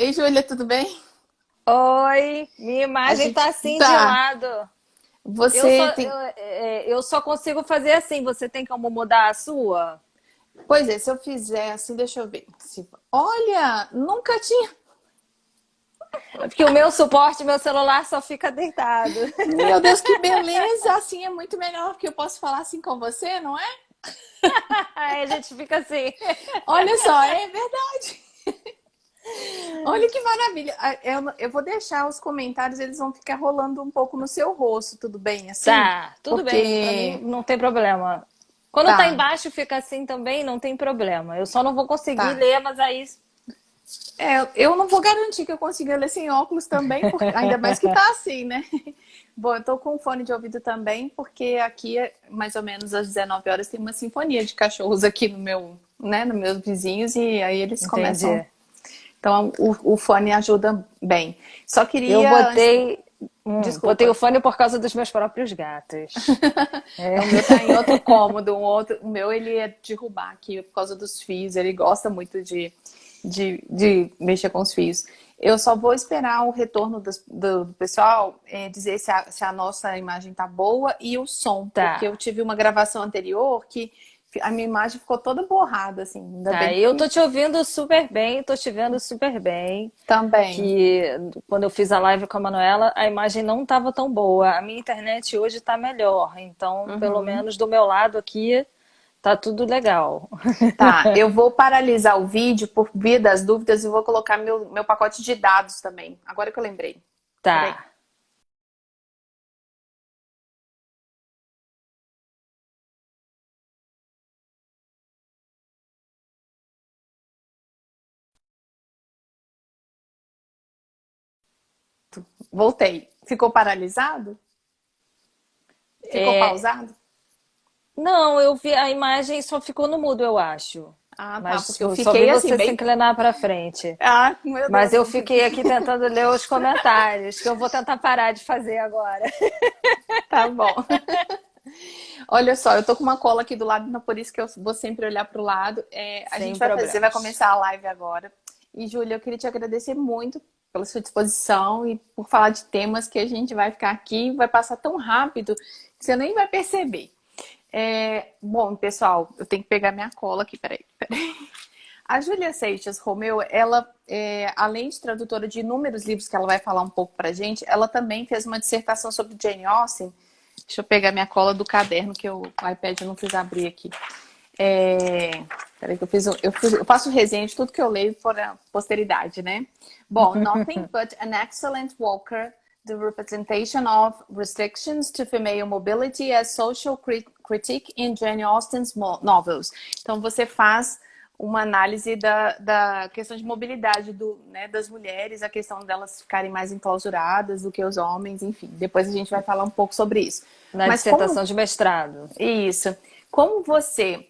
Ei, Júlia, tudo bem? Oi, minha A imagem tá gente assim de tá. lado. Eu Você só, tem. eu só consigo fazer assim. Você tem como mudar a sua? Pois é, se eu fizer assim, deixa eu ver. Olha, nunca tinha. Porque o meu suporte, meu celular só fica deitado. Meu Deus, que beleza! Assim é muito melhor, porque eu posso falar assim com você, não é? Aí a gente fica assim. Olha só, é verdade. Olha que maravilha. Eu vou deixar os comentários, eles vão ficar rolando um pouco no seu rosto, tudo bem assim? Tá, tudo bem, pra mim Porque. não tem problema. Quando tá Tá, embaixo fica assim também, não tem problema. Eu só não vou conseguir tá. ler, mas aí Eu não vou garantir que eu consiga ler sem óculos também, porque, ainda mais que tá assim, né? Bom, eu tô com fone de ouvido também, porque aqui, mais ou menos às 19 horas, tem uma sinfonia de cachorros aqui no meu, né, nos meus vizinhos, e aí eles começam. entendi. Então, o fone ajuda bem. Só Eu queria, botei, botei o desculpa, fone por causa dos meus próprios gatos. o meu tá em outro cômodo, o meu ele é derrubar aqui por causa dos fios, ele gosta muito de mexer com os fios. Eu só vou esperar o retorno do pessoal dizer se a nossa imagem tá boa e o som, porque eu Tá. tive uma gravação anterior que a minha imagem ficou toda borrada, assim, ainda Tá, bem eu que tô te ouvindo super bem, tô te vendo super bem. também. Que quando eu fiz a live com a Manuela, a imagem não estava tão boa. A minha internet hoje tá melhor, então pelo Uhum. menos do meu lado aqui tá tudo legal. Tá, eu vou paralisar o vídeo por via das dúvidas e vou colocar meu pacote de dados também. Agora que eu lembrei. Peraí. Tá. Voltei. Ficou paralisado? Ficou É, pausado? não, eu vi a imagem só ficou no mudo, eu acho. Ah, tá, Mas porque eu eu só vi fiquei assim, você se bem. inclinar para frente. Ah, meu Mas Deus. eu fiquei aqui tentando ler os comentários, que eu vou tentar parar de fazer agora. Tá bom. Olha só, eu tô com uma cola aqui do lado, então por isso que eu vou sempre olhar pro lado. A gente Sem vai problemas. começar a live agora. E, Júlia, eu queria te agradecer muito pela sua disposição e por falar de temas que a gente vai ficar aqui, vai passar tão rápido que você nem vai perceber. Bom, pessoal, eu tenho que pegar minha cola aqui, peraí. A Júlia Seixas Romeu, ela, além de tradutora de inúmeros livros que ela vai falar um pouco pra gente, ela também fez uma dissertação sobre Jane Austen. Deixa eu pegar minha cola do caderno, que o iPad eu não fiz abrir aqui. É, Peraí que eu faço resenha de tudo que eu leio por a posteridade, né? Bom, Nothing But an Excellent Walker, The Representation of Restrictions to Female Mobility as Social Critique in Jane Austen's Novels. Então você faz uma análise da questão de mobilidade né, das mulheres, a questão delas ficarem mais enclausuradas do que os homens, enfim. Depois a gente vai falar um pouco sobre isso. Na Mas como dissertação de mestrado. isso, como você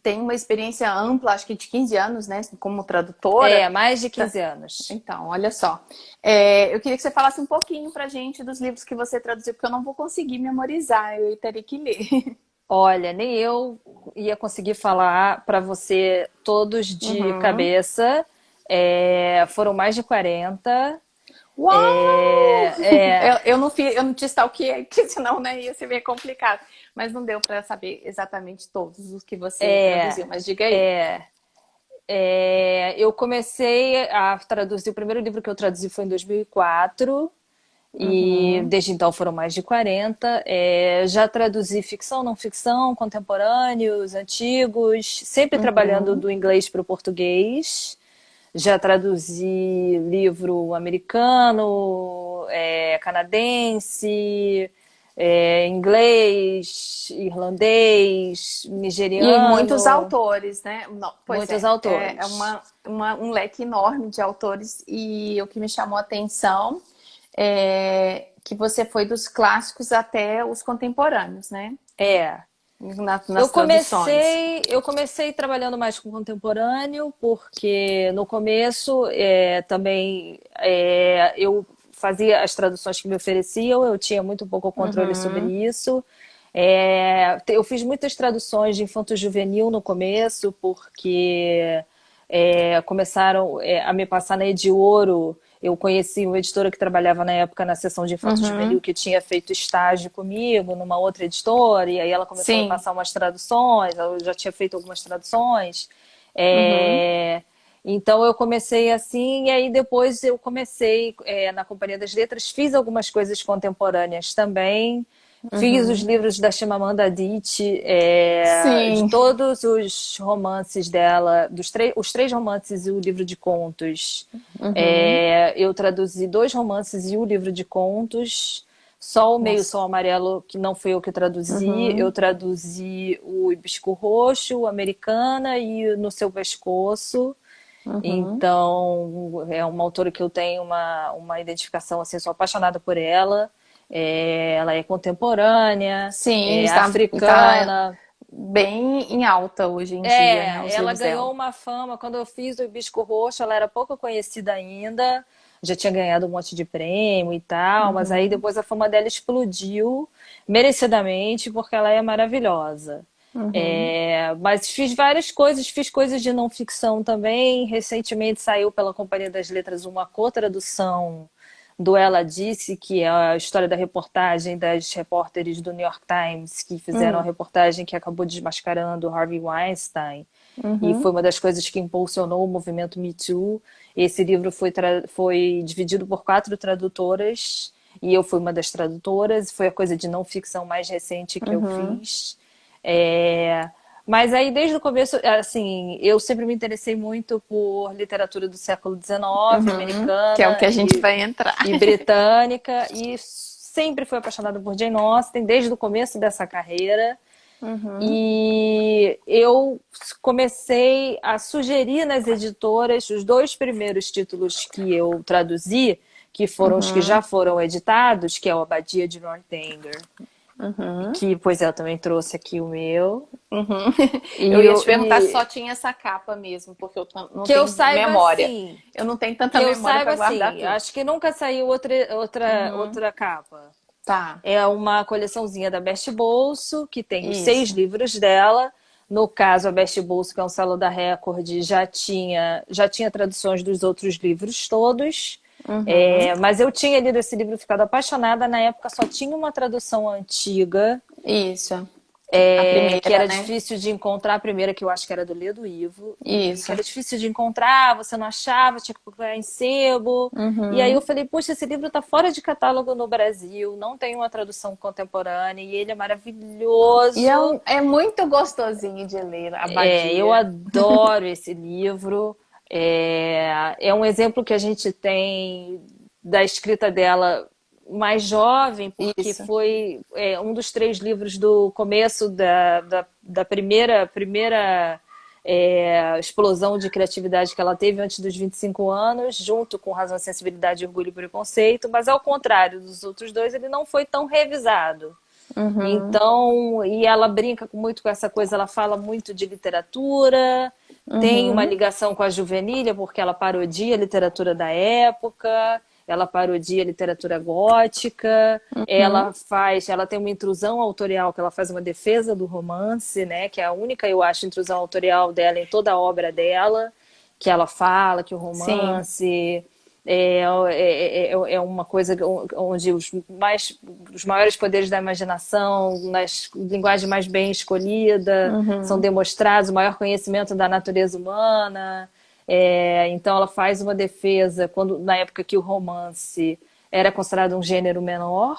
tem uma experiência ampla, acho que de 15 anos, né, como tradutora. É, mais de tá- 15 anos. Então, olha só. Eu queria que você falasse um pouquinho pra gente dos livros que você traduziu, porque eu não vou conseguir memorizar, eu teria que ler. Olha, nem eu ia conseguir falar para você todos de Uhum. cabeça. Foram mais de 40. Uau! É, é, Eu não te stalkeei, porque senão, né, ia ser meio complicado. Mas não deu para saber exatamente todos os que você traduziu, é, mas diga aí. é, eu comecei a traduzir, o primeiro livro que eu traduzi foi em 2004. E Uhum, desde então foram mais de 40. Já traduzi ficção, não ficção, contemporâneos, antigos, sempre trabalhando uhum. do inglês para o português. Já traduzi livro americano, canadense, inglês, irlandês, E muitos nigeriano, autores, né? Não, pois muitos é autores. um leque enorme de autores. E o que me chamou a atenção é que você foi dos clássicos até os contemporâneos, né? É, Nas traduções. Eu comecei trabalhando mais com contemporâneo, porque no começo também eu fazia as traduções que me ofereciam, eu tinha muito pouco controle sobre Uhum, isso. Eu fiz muitas traduções de infanto-juvenil no começo, porque começaram a me passar na Ediouro. Eu conheci uma editora que trabalhava na época na seção de infanto-juvenil, que tinha feito estágio comigo numa outra editora, e aí ela começou a me Sim. passar umas traduções, eu já tinha feito algumas traduções. Uhum. É, então eu comecei assim, e aí depois eu comecei na Companhia das Letras, fiz algumas coisas contemporâneas também. Fiz os Uhum. livros da Chimamanda Adichie, de Sim. todos os romances dela, os três romances e o livro de contos. Uhum. Eu traduzi dois romances e o livro de contos. Só o Meio Nossa. Sol Amarelo, que não fui eu que traduzi. Eu Uhum. traduzi o Hibisco Roxo, o Americana e No Seu Pescoço. Uhum. Então, é uma autora que eu tenho uma identificação, assim, sou apaixonada por ela. Ela é contemporânea, Sim, é está africana. bem em alta hoje em dia, né? Os Ela livros dela. ganhou uma fama. Quando eu fiz o Hibisco Roxo, ela era pouco conhecida ainda. Já tinha ganhado um monte de prêmio e tal, mas aí Uhum. depois a fama dela explodiu, merecidamente, porque ela é maravilhosa. Uhum. Mas fiz coisas de não ficção também. Recentemente saiu pela Companhia das Letras uma co-tradução do Ela Disse, que é a história da reportagem das repórteres do New York Times que fizeram a Uhum. reportagem que acabou desmascarando Harvey Weinstein. E foi Uhum. uma das coisas que impulsionou o movimento Me Too. Esse livro foi dividido por 4 tradutoras e eu fui uma das tradutoras. Foi a coisa de não ficção mais recente que eu Uhum. fiz. É, Mas aí, desde o começo, assim, eu sempre me interessei muito por literatura do século XIX, Uhum. Que é o que americana a gente vai entrar. e britânica, e sempre fui apaixonada por Jane Austen, desde o começo dessa carreira. Uhum. E eu comecei a sugerir nas editoras os 2 primeiros títulos que eu traduzi, que foram os que já Uhum. foram editados, que é o Abadia de Northanger, Uhum. que, pois é, eu também trouxe aqui o meu. Uhum. Eu E, ia te perguntar se e só tinha essa capa mesmo, porque eu não que eu tenho saiba memória. assim, Eu não tenho tanta memória para guardar tudo. acho que nunca saiu Uhum. outra capa. Tá. É uma coleçãozinha da Best Bolso, que tem os 6 Isso. livros dela. No caso, a Best Bolso, que é um selo da Record, já tinha traduções dos outros livros todos. Uhum. Mas eu tinha lido esse livro, ficado apaixonada. Na época só tinha uma tradução antiga, Isso. A que primeira, era né? difícil de encontrar. A primeira, que eu acho que era do Ledo Ivo, e que Isso. era difícil de encontrar, você não achava, tinha que procurar em sebo. E aí eu Uhum. falei, puxa, esse livro está fora de catálogo no Brasil, não tem uma tradução contemporânea, e ele é E é, maravilhoso. é muito gostosinho de ler, a Eu Abadia. adoro esse livro. É um exemplo que a gente tem da escrita dela mais jovem, porque Isso. foi um dos 3 livros do começo da primeira explosão de criatividade que ela teve antes dos 25 anos, junto com Razão, Sensibilidade, Orgulho e Preconceito, mas ao contrário dos outros 2, ele não foi tão revisado. Uhum. Então, e ela brinca muito com essa coisa, ela fala muito de literatura, tem uma Uhum. ligação com a Juvenília, porque ela parodia a literatura da época, ela parodia a literatura gótica, Uhum. ela tem uma intrusão autorial, que ela faz uma defesa do romance, né, que é a única, eu acho, intrusão autorial dela em toda a obra dela, que ela fala que o Sim. romance é uma coisa onde os maiores poderes da imaginação, nas linguagem mais bem escolhida, são Uhum. demonstrados, o maior conhecimento da natureza humana. Então ela faz uma defesa quando na época que o romance era considerado um gênero menor.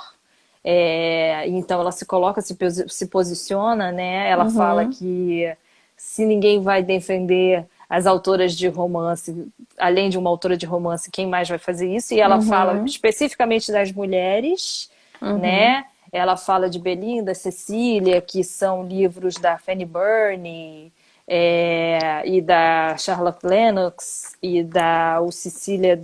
Então ela se coloca, se posiciona, né? Ela fala Uhum. que se ninguém vai defender as autoras de romance, além de uma autora de romance, quem mais vai fazer isso? E ela fala Uhum. especificamente das mulheres, Uhum. né? Ela fala de Belinda, Cecília, que são livros da Fanny Burney, e da Charlotte Lennox, e da Cecília,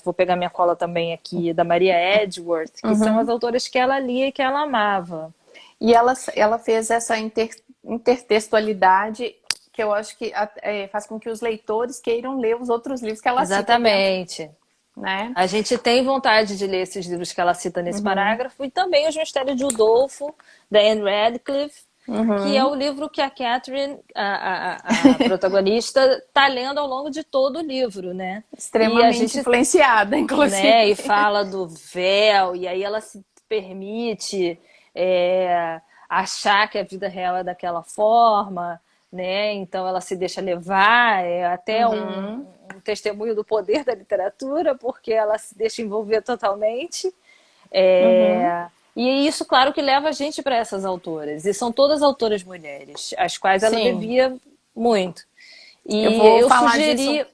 vou pegar minha cola também aqui, da Maria Edgeworth, que são as Uhum. autoras que ela lia e que ela amava. E ela fez essa intertextualidade que eu acho que faz com que os leitores queiram ler os outros livros que ela cita dentro, Exatamente. né? A gente tem vontade de ler esses livros que ela cita nesse Uhum. parágrafo, e também Os Mistérios de Udolfo, da Anne Radcliffe, que é Uhum. o livro que a Catherine, a protagonista, está lendo ao longo de todo o livro, né? E a Extremamente gente, influenciada, inclusive. né, e fala do véu, e aí ela se permite é, achar que a vida real é daquela forma, né? Então ela se deixa levar, é até Uhum. um testemunho do poder da literatura, porque ela se deixa envolver totalmente. Uhum. É, e isso, claro, que leva a gente para essas autoras. E são todas autoras mulheres, as quais ela Sim. devia muito. Eu E vou eu falar disso. sugeri.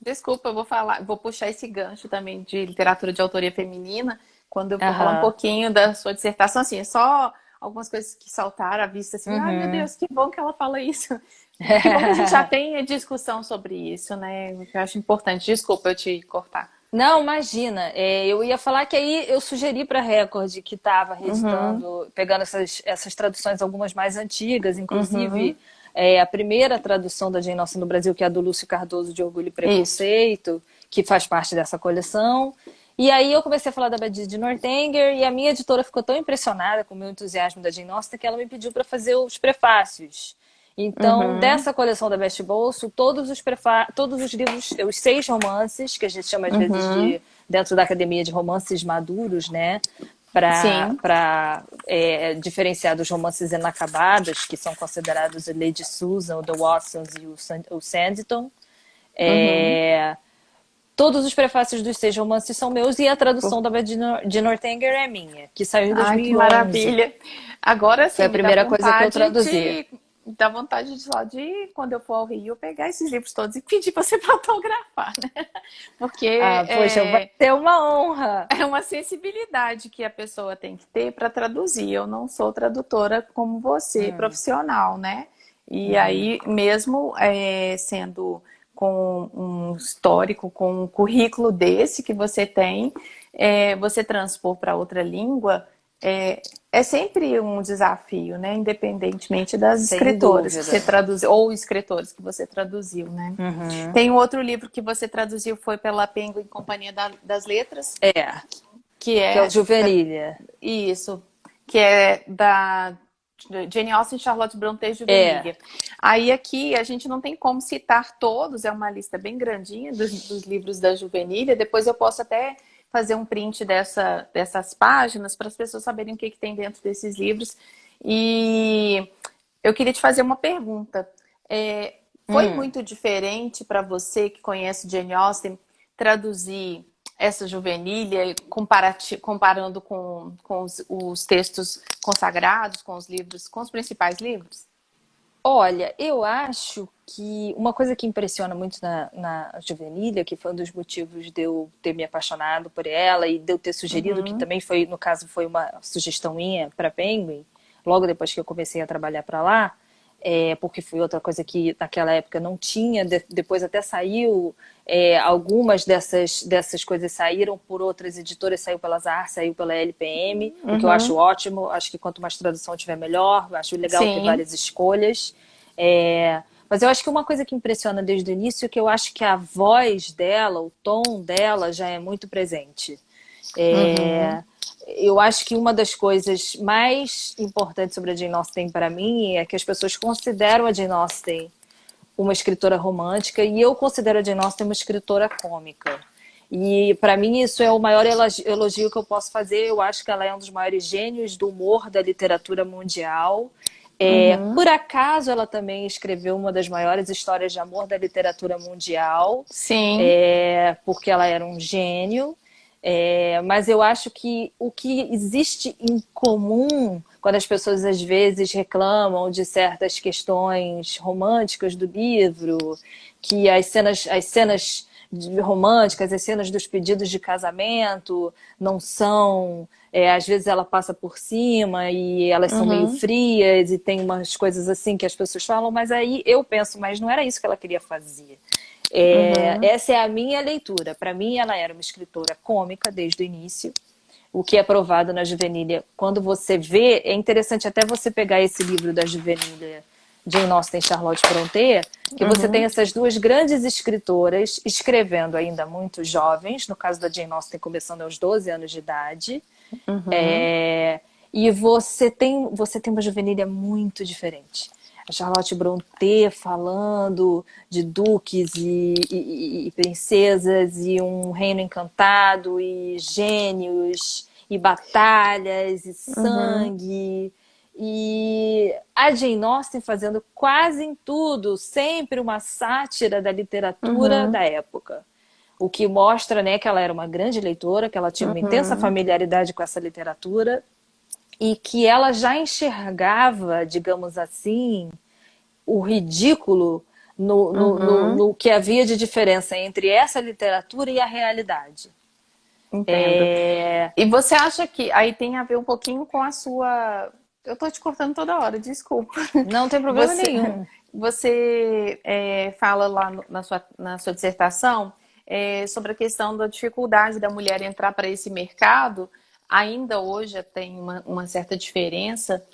Desculpa, eu vou falar, vou puxar esse gancho também de literatura de autoria feminina, quando eu for falar um Aham. pouquinho da sua dissertação, assim, é só algumas coisas que saltaram à vista, assim, ai meu Uhum. Deus, que bom que ela fala isso. Que bom que a gente já tem a discussão sobre isso, né? Que eu acho importante. Desculpa eu te cortar. Não, imagina. Eu ia falar que aí eu sugeri para a Record que estava Uhum, reeditando, pegando essas traduções, algumas mais antigas, uhum, inclusive a primeira tradução da Jane Austen no Brasil, que é a do Lúcio Cardoso de Orgulho e isso. Preconceito, que faz parte dessa coleção. E aí eu comecei a falar da Badie de Northanger e a minha editora ficou tão impressionada com o meu entusiasmo da Jane Austen que ela me pediu para fazer os prefácios. Então, Uhum, dessa coleção da Best Bolso, todos os livros, os 6 romances, que a gente chama às vezes uhum, de, dentro da academia, de romances maduros, né? Para sim. diferenciar dos romances inacabados, que são considerados o Lady Susan, o The Watsons e o Sanditon. Uhum. É, todos os prefácios dos 6 romances são meus e a tradução da Beth de Northanger é minha, que saiu em Ai, que 2011. maravilha. Agora Foi sim, a me dá primeira coisa que eu vontade traduzi. de. Dá vontade de só de, quando eu for ao Rio, pegar esses livros todos e pedir para você para autografar, né? Porque Ah, poxa, vai ser uma honra. é uma sensibilidade que a pessoa tem que ter para traduzir. Eu não sou tradutora como você, profissional, né? E Uhum. aí, mesmo sendo com um histórico, com um currículo desse que você tem, você transpor para outra língua é, é sempre um desafio, né? Independentemente das Sem escritoras que você dúvida. traduziu, ou escritores que você traduziu, né? Uhum. Tem um outro livro que você traduziu, foi pela Penguin Companhia das Letras, É, que que é o é Juvenilha. isso, que é da Jane Austen, Charlotte Brontë e É. Juvenília. Aí aqui a gente não tem como citar todos, é uma lista bem grandinha dos livros da Juvenília. Depois eu posso até fazer um print dessas páginas para as pessoas saberem o que, que tem dentro desses livros. E eu queria te fazer uma pergunta. Foi Hum. muito diferente para você que conhece Jane Austen traduzir essa juvenília comparando com os textos consagrados, com os livros, com os principais livros? Olha, eu acho que uma coisa que impressiona muito na Juvenilha, que foi um dos motivos de eu ter me apaixonado por ela e de eu ter sugerido, que Uhum, também foi, no caso, foi uma sugestão minha para Penguin, logo depois que eu comecei a trabalhar para lá, porque foi outra coisa que naquela época não tinha, depois até saiu, algumas dessas coisas saíram por outras editoras, saiu pela Zar, saiu pela LPM, o que eu acho uhum, ótimo, acho que quanto mais tradução tiver melhor, acho legal ter sim, várias escolhas. Mas eu acho que uma coisa que impressiona desde o início é que eu acho que a voz dela, o tom dela já é muito presente. uhum, É, eu acho que uma das coisas mais importantes sobre a Jane Austen para mim é que as pessoas consideram a Jane Austen uma escritora romântica e eu considero a Jane Austen uma escritora cômica. E para mim isso é o maior elogio que eu posso fazer. Eu acho que ela é um dos maiores gênios do humor da literatura mundial. uhum, Por acaso ela também escreveu uma das maiores histórias de amor da literatura mundial, sim, porque ela era um gênio. Mas eu acho que o que existe em comum quando as pessoas às vezes reclamam de certas questões românticas do livro, que as cenas românticas, as cenas dos pedidos de casamento não são. Às vezes ela passa por cima e elas são meio uhum, frias e tem umas coisas assim que as pessoas falam, mas aí eu penso, mas não era isso que ela queria fazer. uhum, Essa é a minha leitura. Para mim, ela era uma escritora cômica desde o início, o que é provado na Juvenília. Quando você vê, é interessante até você pegar esse livro da Juvenília, Jane Austen e Charlotte Brontë, que você tem uhum, essas duas grandes escritoras escrevendo ainda muito jovens, no caso da Jane Austen começando aos 12 anos de idade, uhum, é, e você tem uma juvenília muito diferente. A Charlotte Brontë falando de duques e princesas e um reino encantado e gênios e batalhas e Uhum, sangue. E a Jane Austen fazendo quase em tudo, sempre uma sátira da literatura uhum, da época. O que mostra, né, que ela era uma grande leitora, que ela tinha uma intensa uhum, familiaridade com essa literatura e que ela já enxergava, digamos assim, o ridículo uhum. no que havia de diferença entre essa literatura e a realidade. Entendo. É... E você acha que aí tem a ver um pouquinho com a sua. Eu tô te cortando toda hora, desculpa. Não tem problema Você, nenhum. você fala lá na sua dissertação sobre a questão da dificuldade da mulher entrar para esse mercado. Ainda hoje tem uma certa diferença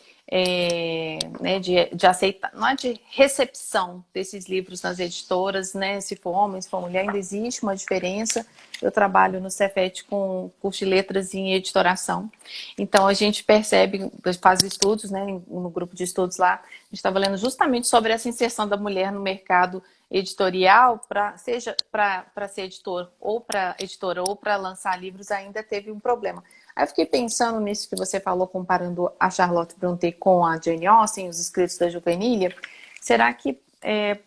né, de aceitar, não é de recepção desses livros nas editoras, né? Se for homem, se for mulher, ainda existe uma diferença. Eu trabalho no Cefet com curso de letras em editoração. Então a gente percebe, faz estudos, né, no grupo de estudos lá, a gente estava lendo justamente sobre essa inserção da mulher no mercado editorial, seja para ser editor ou para editora ou para lançar livros, ainda teve um problema. Aí eu fiquei pensando nisso que você falou, comparando a Charlotte Brontë com a Jane Austen, os escritos da Juvenília. Será que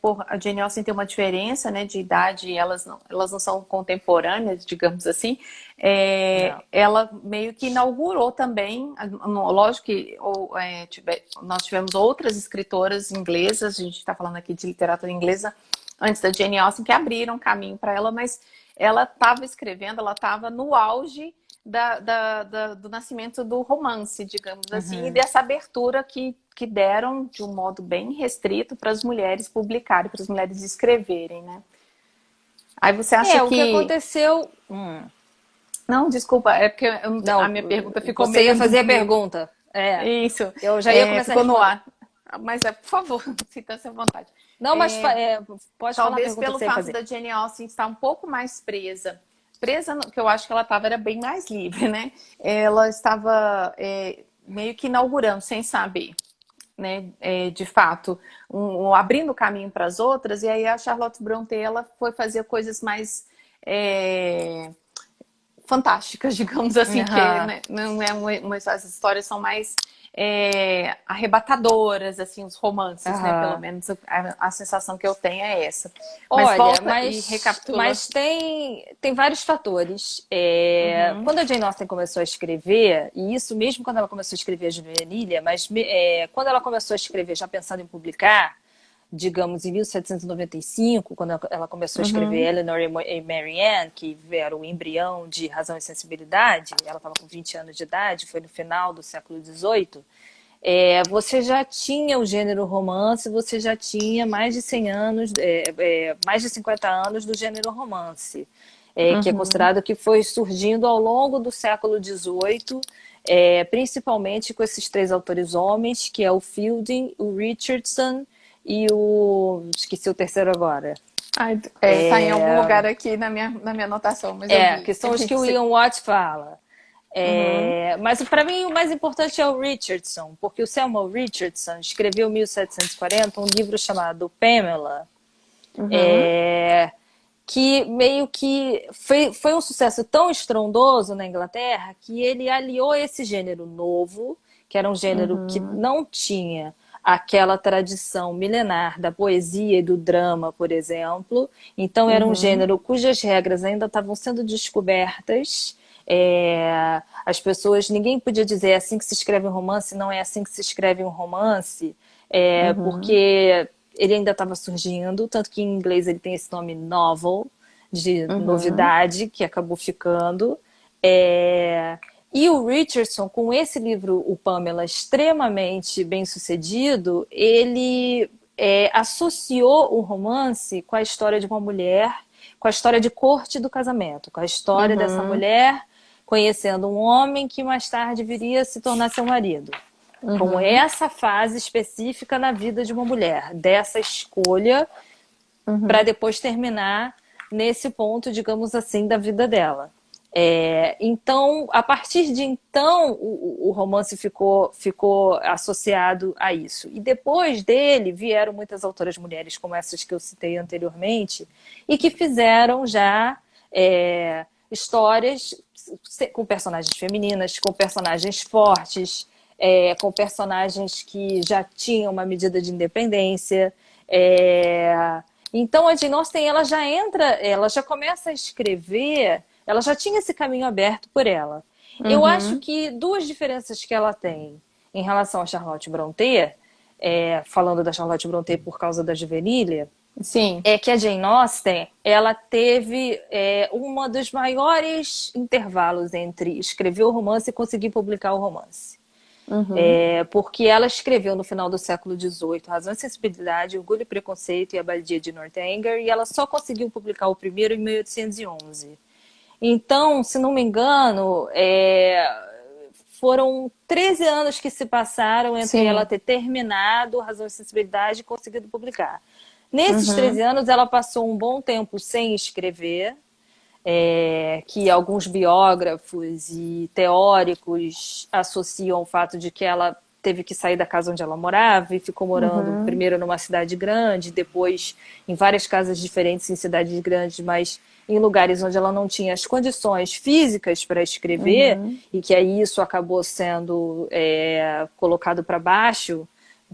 por a Jane Austen tem uma diferença, né, de idade, elas não são contemporâneas, digamos assim, Não. ela meio que inaugurou também, lógico que nós tivemos outras escritoras inglesas, a gente está falando aqui de literatura inglesa, antes da Jane Austen, que abriram caminho para ela, mas ela estava escrevendo, ela estava no auge do nascimento do romance, digamos assim, e Uhum. dessa abertura que deram de um modo bem restrito para as mulheres publicarem, para as mulheres escreverem, né? Aí você acha O que que... aconteceu. Não, desculpa, é porque a Não, minha pergunta ficou você ia meio... fazer a pergunta. Isso, Eu já ia começar a ficou no responder. ar. Mas, por favor, sinta-se à vontade. Não, mas pode falar a Talvez pergunta que pelo você ia fato fazer. da Jane Austen estar um pouco mais presa, que eu acho que ela estava era bem mais livre, né? Ela estava meio que inaugurando, sem saber, né? De fato, abrindo o caminho para as outras. E aí a Charlotte Brontë ela foi fazer coisas mais fantásticas, digamos assim, que Aham. né, não é as histórias são mais arrebatadoras, assim, os romances, né? Pelo Aham. menos a sensação que eu tenho é essa. Mas Olha, volta e mas, recapitula. mas tem vários fatores. Uhum, Quando a Jane Austen começou a escrever, e isso mesmo quando ela começou a escrever a Juvenília, mas quando ela começou a escrever já pensando em publicar, digamos, em 1795, quando ela começou a escrever uhum, Eleanor e Marianne, que era o embrião de Razão e Sensibilidade, ela estava com 20 anos de idade, foi no final do século XVIII, você já tinha o gênero romance, você já tinha mais de 100 anos, mais de 50 anos do gênero romance, que é uhum, considerado que foi surgindo ao longo do século XVIII, principalmente com esses três autores homens, que é o Fielding, o Richardson e o... esqueci o terceiro agora. Ai, tá em algum lugar aqui na minha anotação, mas eu vi. Que são os que o Ian Watt fala. Uhum, Mas para mim o mais importante é o Richardson, porque o Samuel Richardson escreveu em 1740 um livro chamado Pamela, uhum, é, que meio que foi um sucesso tão estrondoso na Inglaterra que ele aliou esse gênero novo, que era um gênero que uhum, não tinha aquela tradição milenar da poesia e do drama, por exemplo. Então era um uhum, gênero cujas regras ainda estavam sendo descobertas. As pessoas, ninguém podia dizer é assim que se escreve um romance, não é assim que se escreve um romance, uhum, porque ele ainda estava surgindo, tanto que em inglês ele tem esse nome novel, de uhum, novidade, que acabou ficando. É, e o Richardson, com esse livro, o Pamela, extremamente bem sucedido, ele associou o romance com a história de uma mulher, com a história de corte do casamento, com a história dessa uhum, mulher conhecendo um homem que mais tarde viria a se tornar seu marido, com uhum, essa fase específica na vida de uma mulher, dessa escolha para uhum, depois terminar nesse ponto, digamos assim, da vida dela. Então, a partir de então, o romance ficou associado a isso. E depois dele vieram muitas autoras mulheres, como essas que eu citei anteriormente, e que fizeram já histórias com personagens femininas, com personagens fortes, com personagens que já tinham uma medida de independência. Então, a Jane Austen, ela já começa a escrever, ela já tinha esse caminho aberto por ela. Eu acho Uhum. que duas diferenças que ela tem em relação a Charlotte Brontë, falando da Charlotte Brontë por causa da Juvenília, Sim. é que a Jane Austen, ela teve uma dos maiores intervalos entre escrever o romance e conseguir publicar o romance. Uhum. Porque ela escreveu no final do século XVIII Razão e Sensibilidade, Orgulho e Preconceito e a Abadia de Northanger, e ela só conseguiu publicar o primeiro em 1811. Então, se não me engano, foram 13 anos que se passaram entre ela Sim. ter terminado Razão e Sensibilidade e conseguido publicar. Nesses Uhum. 13 anos, ela passou um bom tempo sem escrever, que alguns biógrafos e teóricos associam o fato de que ela teve que sair da casa onde ela morava e ficou morando Uhum. primeiro numa cidade grande, depois em várias casas diferentes em cidades grandes, mas em lugares onde ela não tinha as condições físicas para escrever, Uhum. e que aí isso acabou sendo colocado para baixo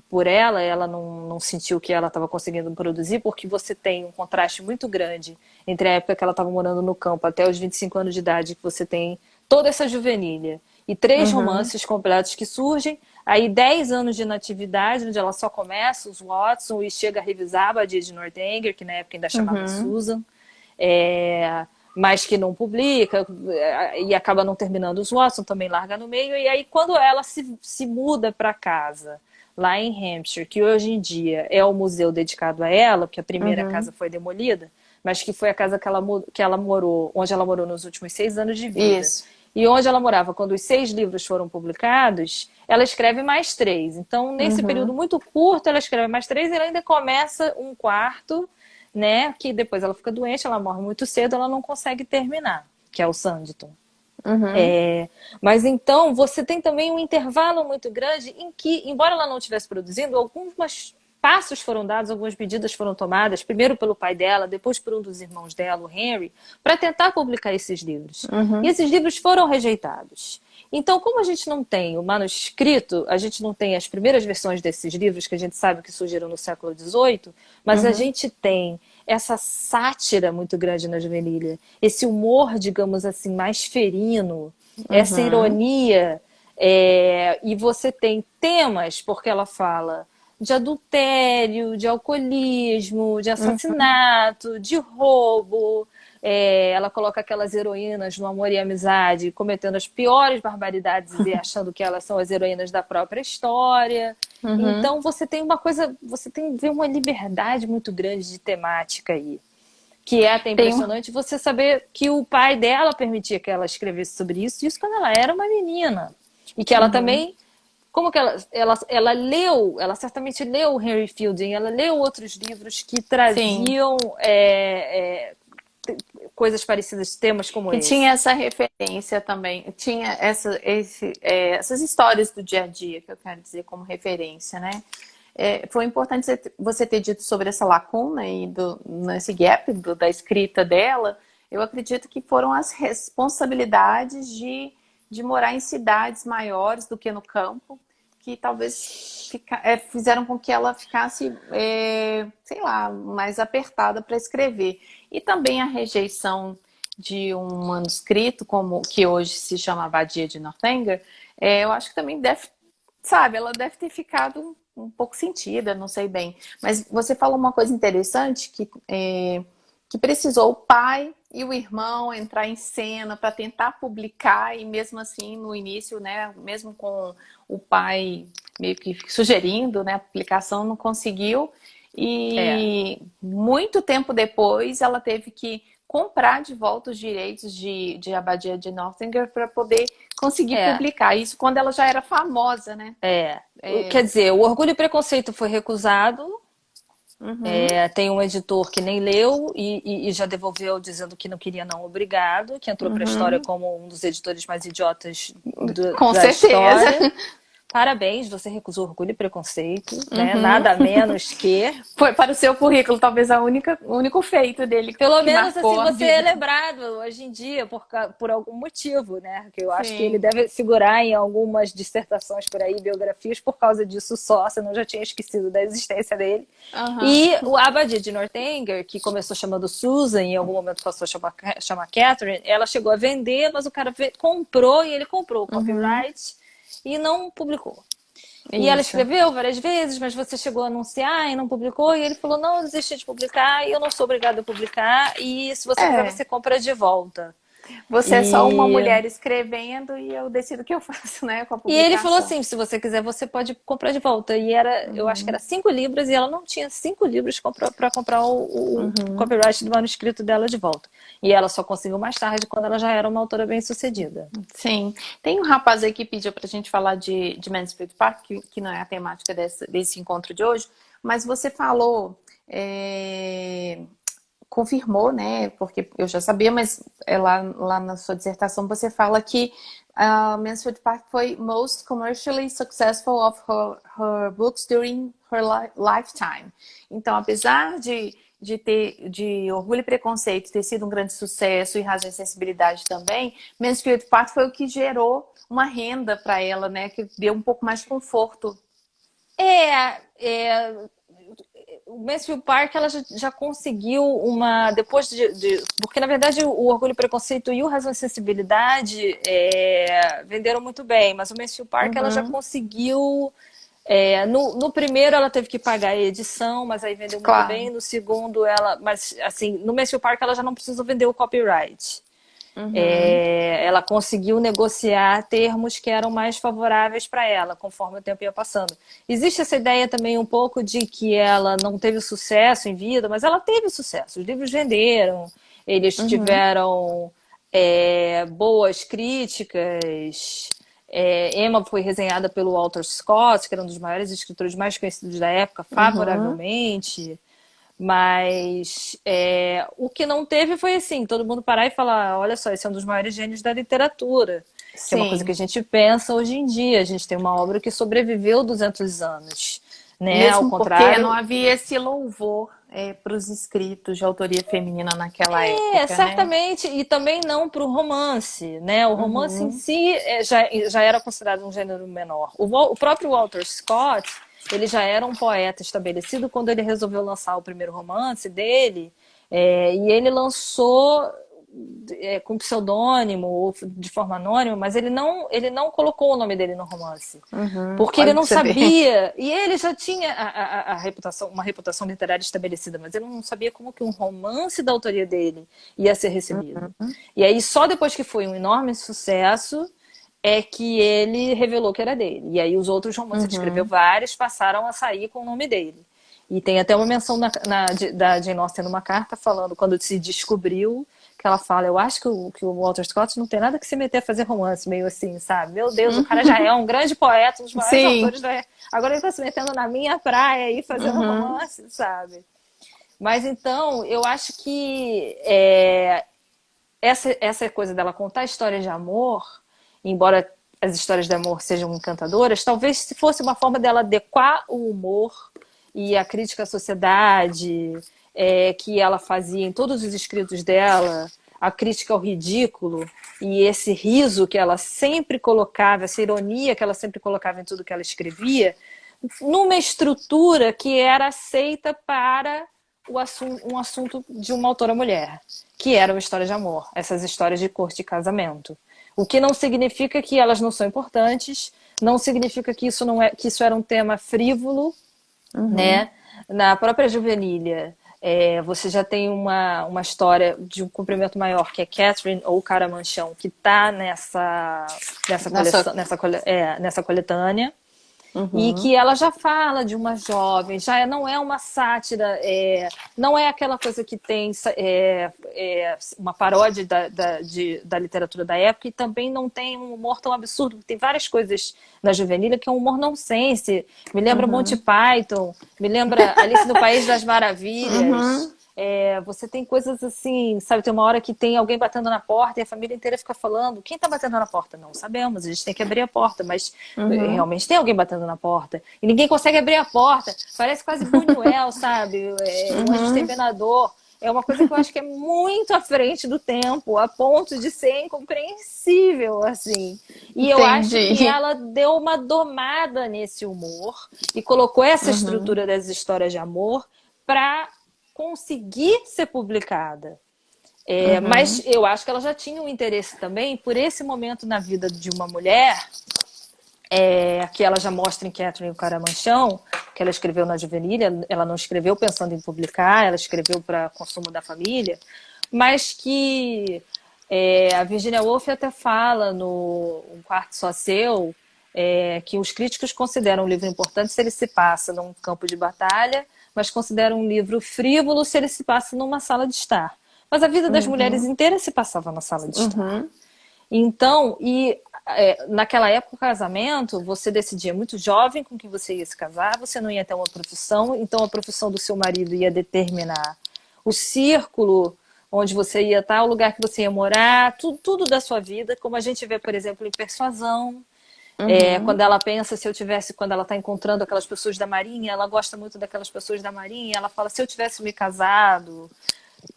por ela não sentiu que ela estava conseguindo produzir, porque você tem um contraste muito grande entre a época que ela estava morando no campo até os 25 anos de idade, que você tem toda essa juvenília, e três Uhum. romances completos que surgem, aí 10 anos de natividade, onde ela só começa os Watson e chega a revisar a Abadia de Northanger, que na época ainda chamava Uhum. Susan, mas que não publica, e acaba não terminando os Watson, também larga no meio, e aí quando ela se muda para casa, lá em Hampshire, que hoje em dia é o museu dedicado a ela, porque a primeira casa Uhum. foi demolida, mas que foi a casa que ela morou, onde ela morou nos últimos 6 anos de vida. Isso. E onde ela morava quando os 6 livros foram publicados, ela escreve mais 3. Então, nesse período Uhum. muito curto, ela escreve mais 3 e ela ainda começa um quarto, né? Que depois ela fica doente, ela morre muito cedo, ela não consegue terminar, que é o Sanditon. Uhum. Mas então você tem também um intervalo muito grande em que, embora ela não estivesse produzindo, alguns passos foram dados, algumas medidas foram tomadas, primeiro pelo pai dela, depois por um dos irmãos dela, o Henry, para tentar publicar esses livros. E Uhum. esses livros foram rejeitados. Então, como a gente não tem o manuscrito, a gente não tem as primeiras versões desses livros, que a gente sabe que surgiram no século XVIII, mas a Uhum. gente tem essa sátira muito grande na Juvenília, esse humor, digamos assim, mais ferino, essa Uhum. ironia, e você tem temas, porque ela fala de adultério, de alcoolismo, de Uhum. assassinato, de roubo. Ela coloca aquelas heroínas no Amor e Amizade cometendo as piores barbaridades e achando que elas são as heroínas da própria história. Uhum. Então você tem uma coisa, você tem vê uma liberdade muito grande de temática aí, que é até Tem um... impressionante você saber que o pai dela permitia que ela escrevesse sobre isso quando ela era uma menina. E que ela Uhum. também, como que ela leu, ela certamente leu o Henry Fielding, ela leu outros livros que Sim. traziam coisas parecidas, temas como Que tinha esse. essa referência também. Tinha essas histórias do dia a dia, que eu quero dizer como referência, né? Foi importante você ter dito sobre essa lacuna e nesse gap da escrita dela. Eu acredito que foram as responsabilidades de morar em cidades maiores do que no campo, que talvez fizeram com que ela ficasse, sei lá, mais apertada para escrever. E também a rejeição de um manuscrito, como que hoje se chama Abadia de Northanger, eu acho que também deve, sabe, ela deve ter ficado um pouco sentida, não sei bem. Mas você falou uma coisa interessante que precisou o pai e o irmão entrar em cena para tentar publicar e mesmo assim no início, né, mesmo com o pai meio que sugerindo, né, a publicação não conseguiu É, e muito tempo depois ela teve que comprar de volta os direitos de Abadia de Northanger para poder conseguir é, publicar. Isso quando ela já era famosa, né? Quer dizer, o Orgulho e Preconceito foi recusado, Tem um editor que nem leu e já devolveu dizendo que não queria, não, obrigado, que entrou para a história como um dos editores mais idiotas Com da certeza. história. Parabéns, você recusou Orgulho e Preconceito, né? Nada menos que. Foi para o seu currículo, talvez o único feito dele Pelo que menos marcou assim a você é vida. lembrado hoje em dia por algum motivo, né? Que eu acho que ele Sim. deve figurar em algumas dissertações por aí, biografias, por causa disso só, senão já tinha esquecido da existência dele. Aham. E o Abadir de Northanger, que começou chamando Susan e em algum momento passou a chamar Catherine, ela chegou a vender, mas o cara comprou e ele comprou o copyright e não publicou. E ela Isso. escreveu várias vezes, mas você chegou a anunciar e não publicou. E ele falou, não, eu desisti de publicar e eu não sou obrigada a publicar. E se você quiser, É. você compra de volta. Você é só uma E, mulher escrevendo e eu decido o que eu faço, né, com a e ele falou publicação. assim, se você quiser, você pode comprar de volta. E eu acho que era 5 libras e ela não tinha 5 libras para comprar o copyright do manuscrito dela de volta. E ela só conseguiu mais tarde, quando ela já era uma autora bem-sucedida. Sim. Tem um rapaz aí que pediu pra gente falar de Mansfield Park, que não é a temática desse encontro de hoje, mas você falou, confirmou, né? Porque eu já sabia, mas lá na sua dissertação você fala que Mansfield Park foi most commercially successful of her books during her lifetime. Então, apesar de Orgulho e Preconceito ter sido um grande sucesso e Razão e Sensibilidade também, Mansfield Park foi o que gerou uma renda para ela, né? Que deu um pouco mais de conforto. O Mansfield Park ela já conseguiu uma. Depois porque, na verdade, o Orgulho e Preconceito e o Razão e Sensibilidade venderam muito bem, mas o Mansfield Park ela já conseguiu. No primeiro ela teve que pagar a edição, mas aí vendeu muito Claro. bem. No segundo, mas assim, no Mansfield Park ela já não precisou vender o copyright. Ela conseguiu negociar termos que eram mais favoráveis para ela, conforme o tempo ia passando. Existe essa ideia também um pouco de que ela não teve sucesso em vida, mas ela teve sucesso. Os livros venderam, eles tiveram boas críticas. Emma foi resenhada pelo Walter Scott, que era um dos maiores escritores mais conhecidos da época, favoravelmente. Mas o que não teve foi assim, todo mundo parar e falar, olha só, esse é um dos maiores gênios da literatura. Que é uma coisa que a gente pensa hoje em dia. A gente tem uma obra que sobreviveu 200 anos. Né? Ao Mesmo porque contrário, não havia esse louvor para os escritos de autoria feminina naquela época, certamente, né? e também não para o romance, né? O romance em si já era considerado um gênero menor. O próprio Walter Scott, ele já era um poeta estabelecido quando ele resolveu lançar o primeiro romance dele, e ele lançou com pseudônimo ou de forma anônima, mas ele não colocou o nome dele no romance. Porque ele não sabia, e ele já tinha uma reputação literária estabelecida, mas ele não sabia como que um romance da autoria dele ia ser recebido. E aí, só depois que foi um enorme sucesso, é que ele revelou que era dele. E aí os outros romances, ele escreveu vários, passaram a sair com o nome dele. E tem até uma menção da Jane Austen numa carta falando, quando se descobriu, que ela fala, eu acho que o Walter Scott não tem nada que se meter a fazer romance, meio assim, sabe? Meu Deus, o cara já é um grande poeta, um dos maiores autores da... Agora ele tá se metendo na minha praia aí, fazendo romance, sabe? Mas então, eu acho que essa coisa dela contar a história de amor, embora as histórias de amor sejam encantadoras, talvez se fosse uma forma dela adequar o humor e a crítica à sociedade que ela fazia em todos os escritos dela, a crítica ao ridículo e esse riso que ela sempre colocava, essa ironia que ela sempre colocava em tudo que ela escrevia, numa estrutura que era aceita para um assunto de uma autora mulher, que era uma história de amor, essas histórias de corte e casamento. O que não significa que elas não são importantes, não significa que isso era um tema frívolo, né? Na própria Juvenília, você já tem uma história de um comprimento maior, que é Catherine ou Caramanchão, que está nessa coletânea. E Uhum. que ela já fala de uma jovem, já não é uma sátira, não é aquela coisa que tem uma paródia da literatura da época, e também não tem um humor tão absurdo. Tem várias coisas na Juvenília que é um humor nonsense. Me lembra Monty Uhum. Python, me lembra Alice no País das Maravilhas. Uhum. Você tem coisas assim, sabe? Tem uma hora que tem alguém batendo na porta e a família inteira fica falando: quem tá batendo na porta? Não sabemos, a gente tem que abrir a porta, mas Uhum. realmente tem alguém batendo na porta e ninguém consegue abrir a porta. Parece quase Buñuel, sabe? O Anjo Uhum. Exterminador. É uma coisa que eu acho que é muito à frente do tempo, a ponto de ser incompreensível, assim. E eu acho que Entendi. ela deu uma domada nesse humor e colocou essa Uhum. estrutura das histórias de amor para conseguir ser publicada. Mas Uhum. eu acho que ela já tinha um interesse também por esse momento na vida de uma mulher, que ela já mostra em Catherine e o Caramanchão, que ela escreveu na Juvenília. Ela não escreveu pensando em publicar, ela escreveu para consumo da família, mas que a Virginia Woolf até fala no Um Quarto Só Seu, que os críticos consideram um livro importante se ele se passa num campo de batalha, mas consideram um livro frívolo se ele se passa numa sala de estar. Mas a vida das mulheres Uhum. inteira se passava na sala de estar. Uhum. Então, naquela época, o casamento, você decidia muito jovem com quem você ia se casar, você não ia ter uma profissão, então a profissão do seu marido ia determinar o círculo onde você ia estar, o lugar que você ia morar, tudo da sua vida, como a gente vê, por exemplo, em Persuasão. Quando Uhum. ela pensa, se eu tivesse, quando ela está encontrando aquelas pessoas da Marinha, ela gosta muito daquelas pessoas da Marinha, ela fala, se eu tivesse me casado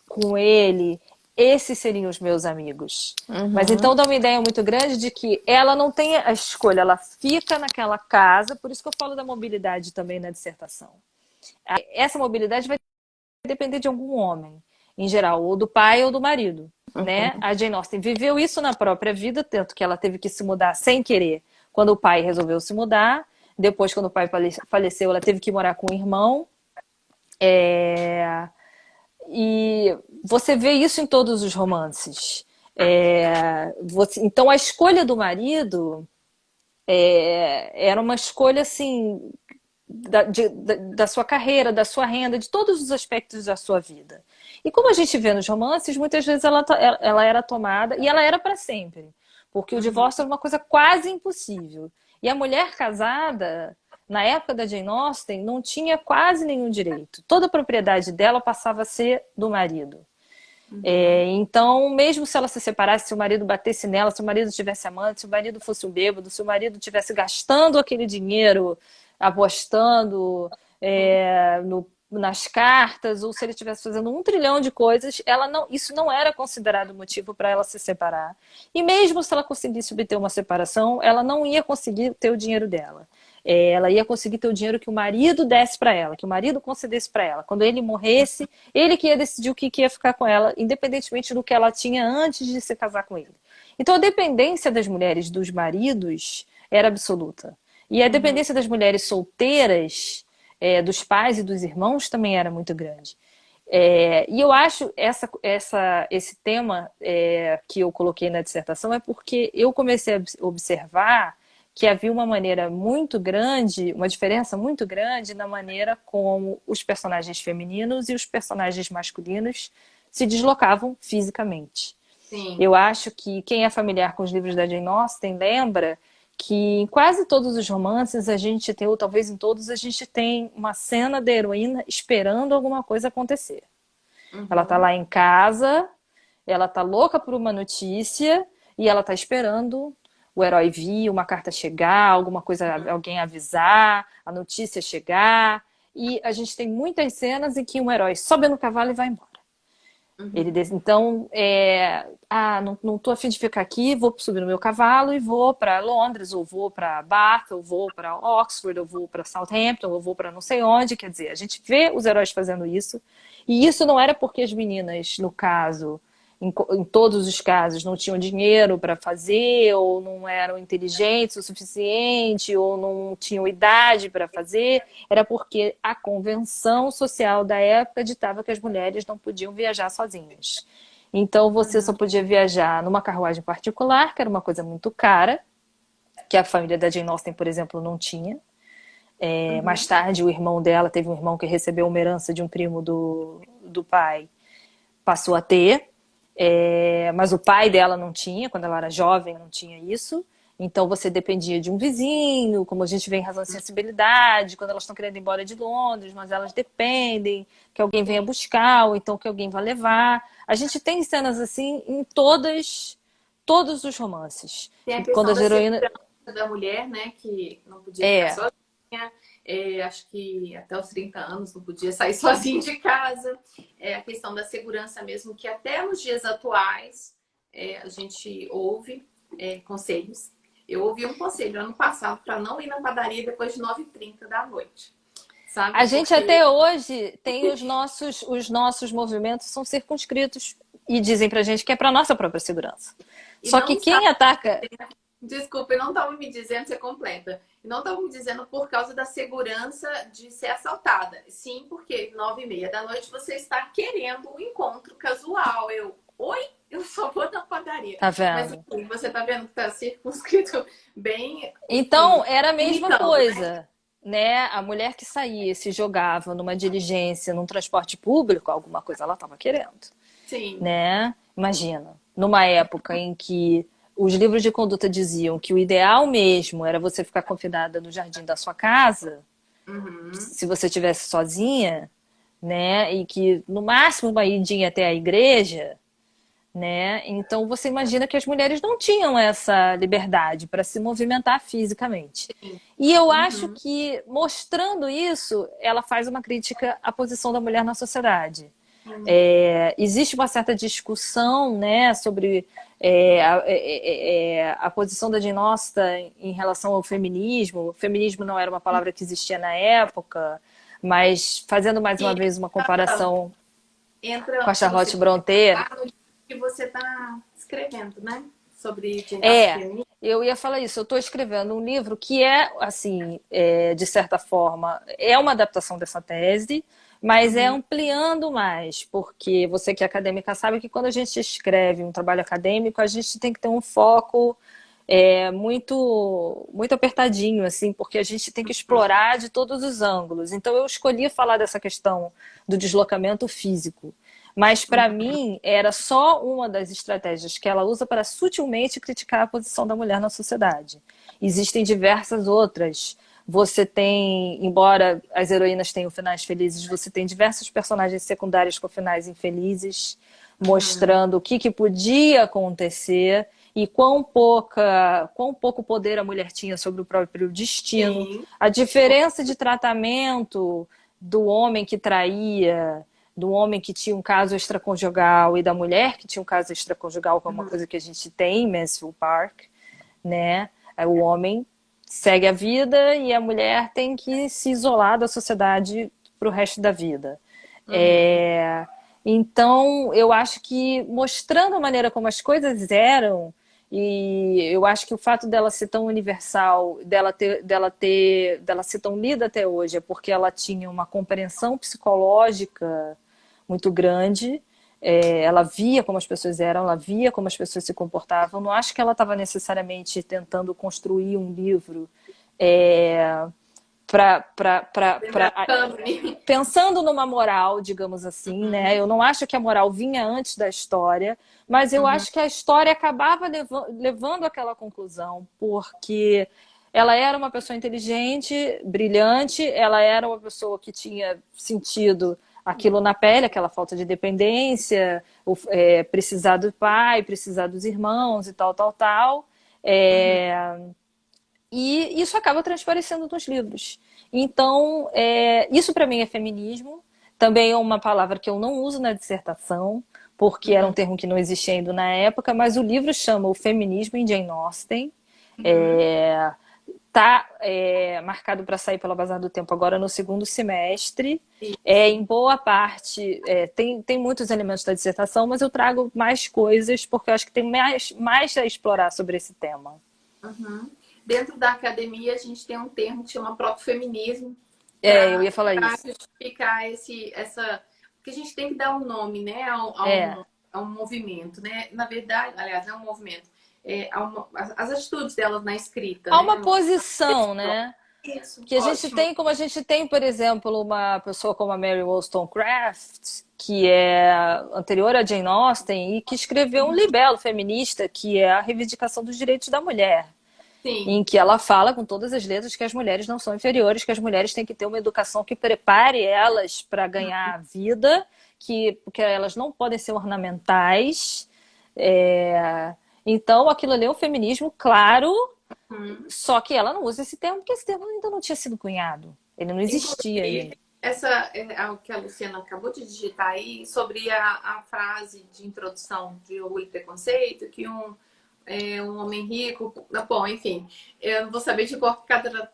com ele, esses seriam os meus amigos. Mas então Uhum. dá uma ideia muito grande de que ela não tem a escolha, ela fica naquela casa, por isso que eu falo da mobilidade também na dissertação. Essa mobilidade vai depender de algum homem, em geral, ou do pai ou do marido. Né? Uhum. A Jane Austen viveu isso na própria vida, tanto que ela teve que se mudar sem querer quando o pai resolveu se mudar. Depois, quando o pai faleceu, ela teve que morar com o irmão. É... E você vê isso em todos os romances. Então, a escolha do marido era uma escolha assim da sua carreira, da sua renda, de todos os aspectos da sua vida. E como a gente vê nos romances, muitas vezes ela era tomada, e ela era para sempre, porque o Uhum. divórcio era uma coisa quase impossível. E a mulher casada, na época da Jane Austen, não tinha quase nenhum direito. Toda a propriedade dela passava a ser do marido. Uhum. Então, mesmo se ela se separasse, se o marido batesse nela, se o marido tivesse amante, se o marido fosse um bêbado, se o marido tivesse gastando aquele dinheiro apostando nas cartas, ou se ele estivesse fazendo 1 trilhão de coisas, isso não era considerado motivo para ela se separar. E mesmo se ela conseguisse obter uma separação, ela não ia conseguir ter o dinheiro dela. Ela ia conseguir ter o dinheiro que o marido desse para ela, que o marido concedesse para ela. Quando ele morresse, ele que ia decidir o que ia ficar com ela, independentemente do que ela tinha antes de se casar com ele. Então a dependência das mulheres dos maridos era absoluta. E a Uhum. dependência das mulheres solteiras, dos pais e dos irmãos, também era muito grande. E eu acho esse tema que eu coloquei na dissertação é porque eu comecei a observar que havia uma maneira muito grande, uma diferença muito grande na maneira como os personagens femininos e os personagens masculinos se deslocavam fisicamente. Sim. Eu acho que quem é familiar com os livros da Jane Austen lembra que em quase todos os romances a gente tem, ou talvez em todos, a gente tem uma cena da heroína esperando alguma coisa acontecer. Ela tá Uhum. lá em casa, ela tá louca por uma notícia e ela tá esperando o herói vir, uma carta chegar, alguma coisa, alguém avisar, a notícia chegar. E a gente tem muitas cenas em que um herói sobe no cavalo e vai embora. Ele Uhum. diz, então, não tô a fim de ficar aqui, vou subir no meu cavalo e vou para Londres, ou vou para Bath, ou vou para Oxford, ou vou para Southampton, ou vou para não sei onde. Quer dizer, a gente vê os heróis fazendo isso. E isso não era porque as meninas, no caso, em todos os casos, não tinham dinheiro para fazer, ou não eram inteligentes o suficiente, ou não tinham idade para fazer. Era porque a convenção social da época ditava que as mulheres não podiam viajar sozinhas. Então você só Uhum. podia viajar numa carruagem particular, que era uma coisa muito cara, que a família da Jane Austen, por exemplo, não tinha. Uhum. Mais tarde, o irmão dela teve um irmão que recebeu uma herança de um primo do pai, passou a ter. Mas o pai dela não tinha, quando ela era jovem, não tinha isso. Então você dependia de um vizinho, como a gente vê em Razão e Sensibilidade, quando elas estão querendo ir embora de Londres, mas elas dependem que alguém venha Sim. buscar, ou então que alguém vá levar. A gente tem cenas assim em todos os romances. Tem E a quando questão as da heroínas. segurança da mulher, né? Que não podia ficar É, sozinha. Acho que até os 30 anos não podia sair sozinha de casa. A questão da segurança mesmo, que até nos dias atuais a gente ouve conselhos. Eu ouvi um conselho ano passado para não ir na padaria depois de 9h30 da noite. a Sabe? gente Porque. até hoje tem os nossos movimentos são circunscritos e dizem pra gente que é para nossa própria segurança. E Só que não está. quem ataca. Desculpa, e não estavam me dizendo, você completa. E não estavam me dizendo por causa da segurança de ser assaltada. Sim, porque 9h30 da noite você está querendo um encontro casual. Oi? Eu só vou na padaria. Tá Mas vendo? enfim, você tá vendo que tá circunscrito bem, enfim, Então, era a mesma limitando, né? coisa, né? A mulher que saía, se jogava numa diligência, num transporte público, alguma coisa ela estava querendo, Sim. né? Imagina, numa época em que os livros de conduta diziam que o ideal mesmo era você ficar confinada no jardim da sua casa, Uhum. se você estivesse sozinha, né? E que no máximo uma idinha até a igreja, né? Então você imagina que as mulheres não tinham essa liberdade para se movimentar fisicamente. Sim. E eu acho Uhum. que mostrando isso, ela faz uma crítica à posição da mulher na sociedade. Sim. Existe uma certa discussão, né, sobre a posição da Jane Austen em relação ao feminismo. O feminismo não era uma palavra que existia na época, mas fazendo mais uma E vez uma comparação com entra, a se você Charlotte Brontë. lá no livro que você está escrevendo, né? Sobre Jane Austen É, feminina. eu ia falar isso. Eu estou escrevendo um livro que é, assim, de certa forma, é uma adaptação dessa tese, mas é Uhum. ampliando mais, porque você que é acadêmica sabe que quando a gente escreve um trabalho acadêmico, a gente tem que ter um foco muito apertadinho, assim, porque a gente tem que explorar de todos os ângulos. Então eu escolhi falar dessa questão do deslocamento físico. Mas para mim era só uma das estratégias que ela usa para sutilmente criticar a posição da mulher na sociedade. Existem diversas outras. Você tem, embora as heroínas tenham finais felizes, você tem diversos personagens secundários com finais infelizes, Uhum. mostrando o que podia acontecer e quão pouco poder a mulher tinha sobre o próprio destino, Sim. a diferença de tratamento do homem que traía, do homem que tinha um caso extraconjugal e da mulher que tinha um caso extraconjugal, que é uma Uhum. coisa que a gente tem em Mansfield Park, né? O homem segue a vida e a mulher tem que se isolar da sociedade para o resto da vida. Uhum. Então, eu acho que mostrando a maneira como as coisas eram, e eu acho que o fato dela ser tão universal, dela ser tão lida até hoje, é porque ela tinha uma compreensão psicológica muito grande. Ela via como as pessoas eram, ela via como as pessoas se comportavam. Não acho que ela estava necessariamente tentando construir um livro é, para Cânone. pensando numa moral, digamos assim, né? Uhum. Eu não acho que a moral vinha antes da história, mas eu Uhum. acho que a história acabava levando àquela conclusão, porque ela era uma pessoa inteligente, brilhante, ela era uma pessoa que tinha sentido aquilo na pele, aquela falta de dependência, precisar do pai, precisar dos irmãos e tal, tal, tal. Uhum. É, e isso acaba transparecendo nos livros. Então, isso para mim é feminismo. Também é uma palavra que eu não uso na dissertação, porque era um Uhum. termo que não existia ainda na época, mas o livro chama O Feminismo em Jane Austen. Uhum. Está marcado para sair pela Bazar do Tempo agora no segundo semestre. Isso. Em boa parte, tem muitos elementos da dissertação, mas eu trago mais coisas porque eu acho que tem mais a explorar sobre esse tema. Uhum. Dentro da academia, a gente tem um termo que chama protofeminismo Eu para ia falar isso. justificar essa. Porque a gente tem que dar um nome, né, É, a um movimento, né? Na verdade, aliás, não é um movimento. As atitudes delas na escrita, há né? uma posição, né? Isso, Que ótimo. como a gente tem, por exemplo, uma pessoa como a Mary Wollstonecraft, que é anterior a Jane Austen e que escreveu um libelo feminista, que é a reivindicação dos direitos da mulher, Sim. em que ela fala com todas as letras que as mulheres não são inferiores, que as mulheres têm que ter uma educação que prepare elas para ganhar a vida, que elas não podem ser ornamentais. É, então, aquilo ali é um feminismo claro, Hum. só que ela não usa esse termo, porque esse termo ainda não tinha sido cunhado. Ele não existia Inclusive, ainda. essa é o que a Luciana acabou de digitar aí sobre a frase de introdução de Orgulho e Preconceito, que um homem rico. Bom, enfim, eu não vou saber de qual cada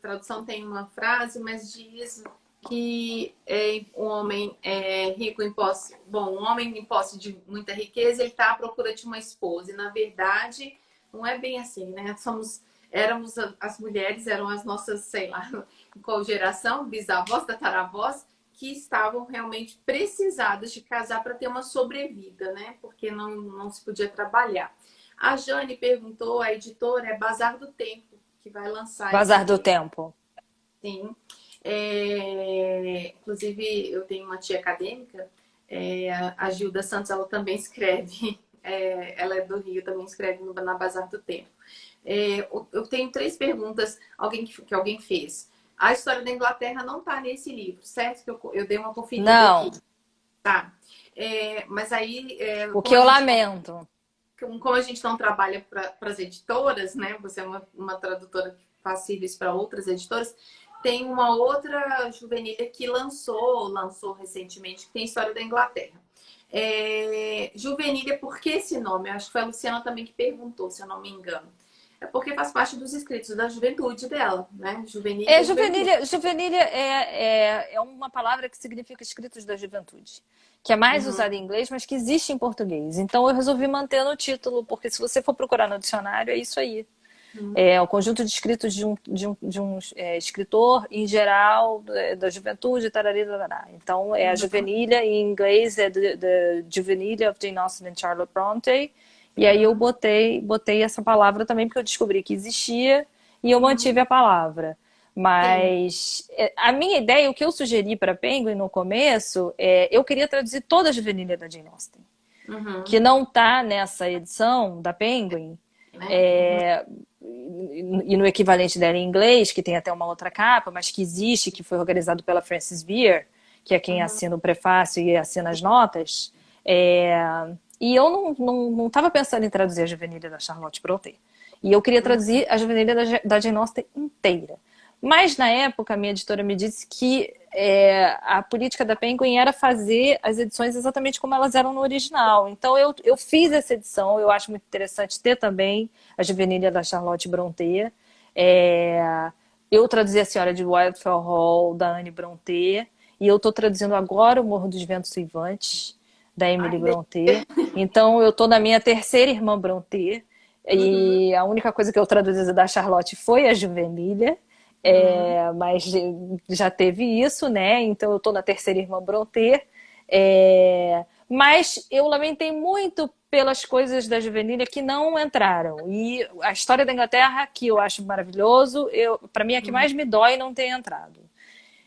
tradução tem uma frase, mas diz que um homem rico em posse. Bom, um homem em posse de muita riqueza, ele está à procura de uma esposa. E, na verdade, não é bem assim, né? Éramos as mulheres, eram as nossas, sei lá, qual geração, bisavós, tataravós, que estavam realmente precisadas de casar para ter uma sobrevida, né? Porque não se podia trabalhar. A Jane perguntou, a editora é Bazar do Tempo, que vai lançar esse Vazar do livro. tempo. Sim. Inclusive, eu tenho uma tia acadêmica, a Gilda Santos, ela também escreve, ela é do Rio, também escreve na Bazar do Tempo. Eu tenho três perguntas que alguém fez. A história da Inglaterra não está nesse livro, certo? Que eu dei uma conferida aqui, Não, tá? Mas aí, o que como a eu gente lamento. como a gente não trabalha para as editoras, né? Você é uma tradutora que faz serviço para outras editoras. Tem uma outra juvenilha que lançou recentemente, que tem história da Inglaterra. Juvenilha, por que esse nome? Acho que foi a Luciana também que perguntou, se eu não me engano. É porque faz parte dos escritos da juventude dela, né? Juvenilha, juventude. Juvenilha é uma palavra que significa escritos da juventude, que é mais Uhum, usada em inglês, mas que existe em português. Então eu resolvi manter no título, porque se você for procurar no dicionário, é isso aí. uhum, É o conjunto de escritos de um escritor, em geral, da juventude, tarari, tarará. Então, é a uhum, juvenilha, em inglês é The Juvenility of Jane Austen and Charlotte Bronte. E aí eu uhum, botei essa palavra também, porque eu descobri que existia e eu uhum. mantive a palavra. Sim. Mas a minha ideia, o que eu sugeri para Penguin no começo, eu queria traduzir toda a juvenilha da Jane Austen, que Uhum. não está nessa edição da Penguin, Né? Uhum, é, e no equivalente dela em inglês, que tem até uma outra capa, mas que existe, que foi organizado pela Frances Beer, que é quem uhum. assina o prefácio e assina as notas. É, e eu não estava pensando em traduzir a Juvenilha da Charlotte Brontë. E eu queria traduzir a Juvenilha da Jane Austen inteira. Mas, na época, a minha editora me disse que a política da Penguin era fazer as edições exatamente como elas eram no original. Então, eu fiz essa edição. Eu acho muito interessante ter também a Juvenilha da Charlotte Brontë. É, eu traduzi A Senhora de Wildfell Hall, da Anne Brontë. E eu estou traduzindo agora O Morro dos Ventos Uivantes, da Ai, Emily que Brontë. Então, eu estou na minha terceira irmã Brontë. Uhum, E a única coisa que eu traduzi da Charlotte foi a Juvenilha. uhum. Mas já teve isso, né? Então eu estou na terceira irmã Brontë. Mas eu lamentei muito pelas coisas da Juvenilha que não entraram. E a história da Inglaterra, que eu acho maravilhoso, para mim é a que mais me dói não ter entrado.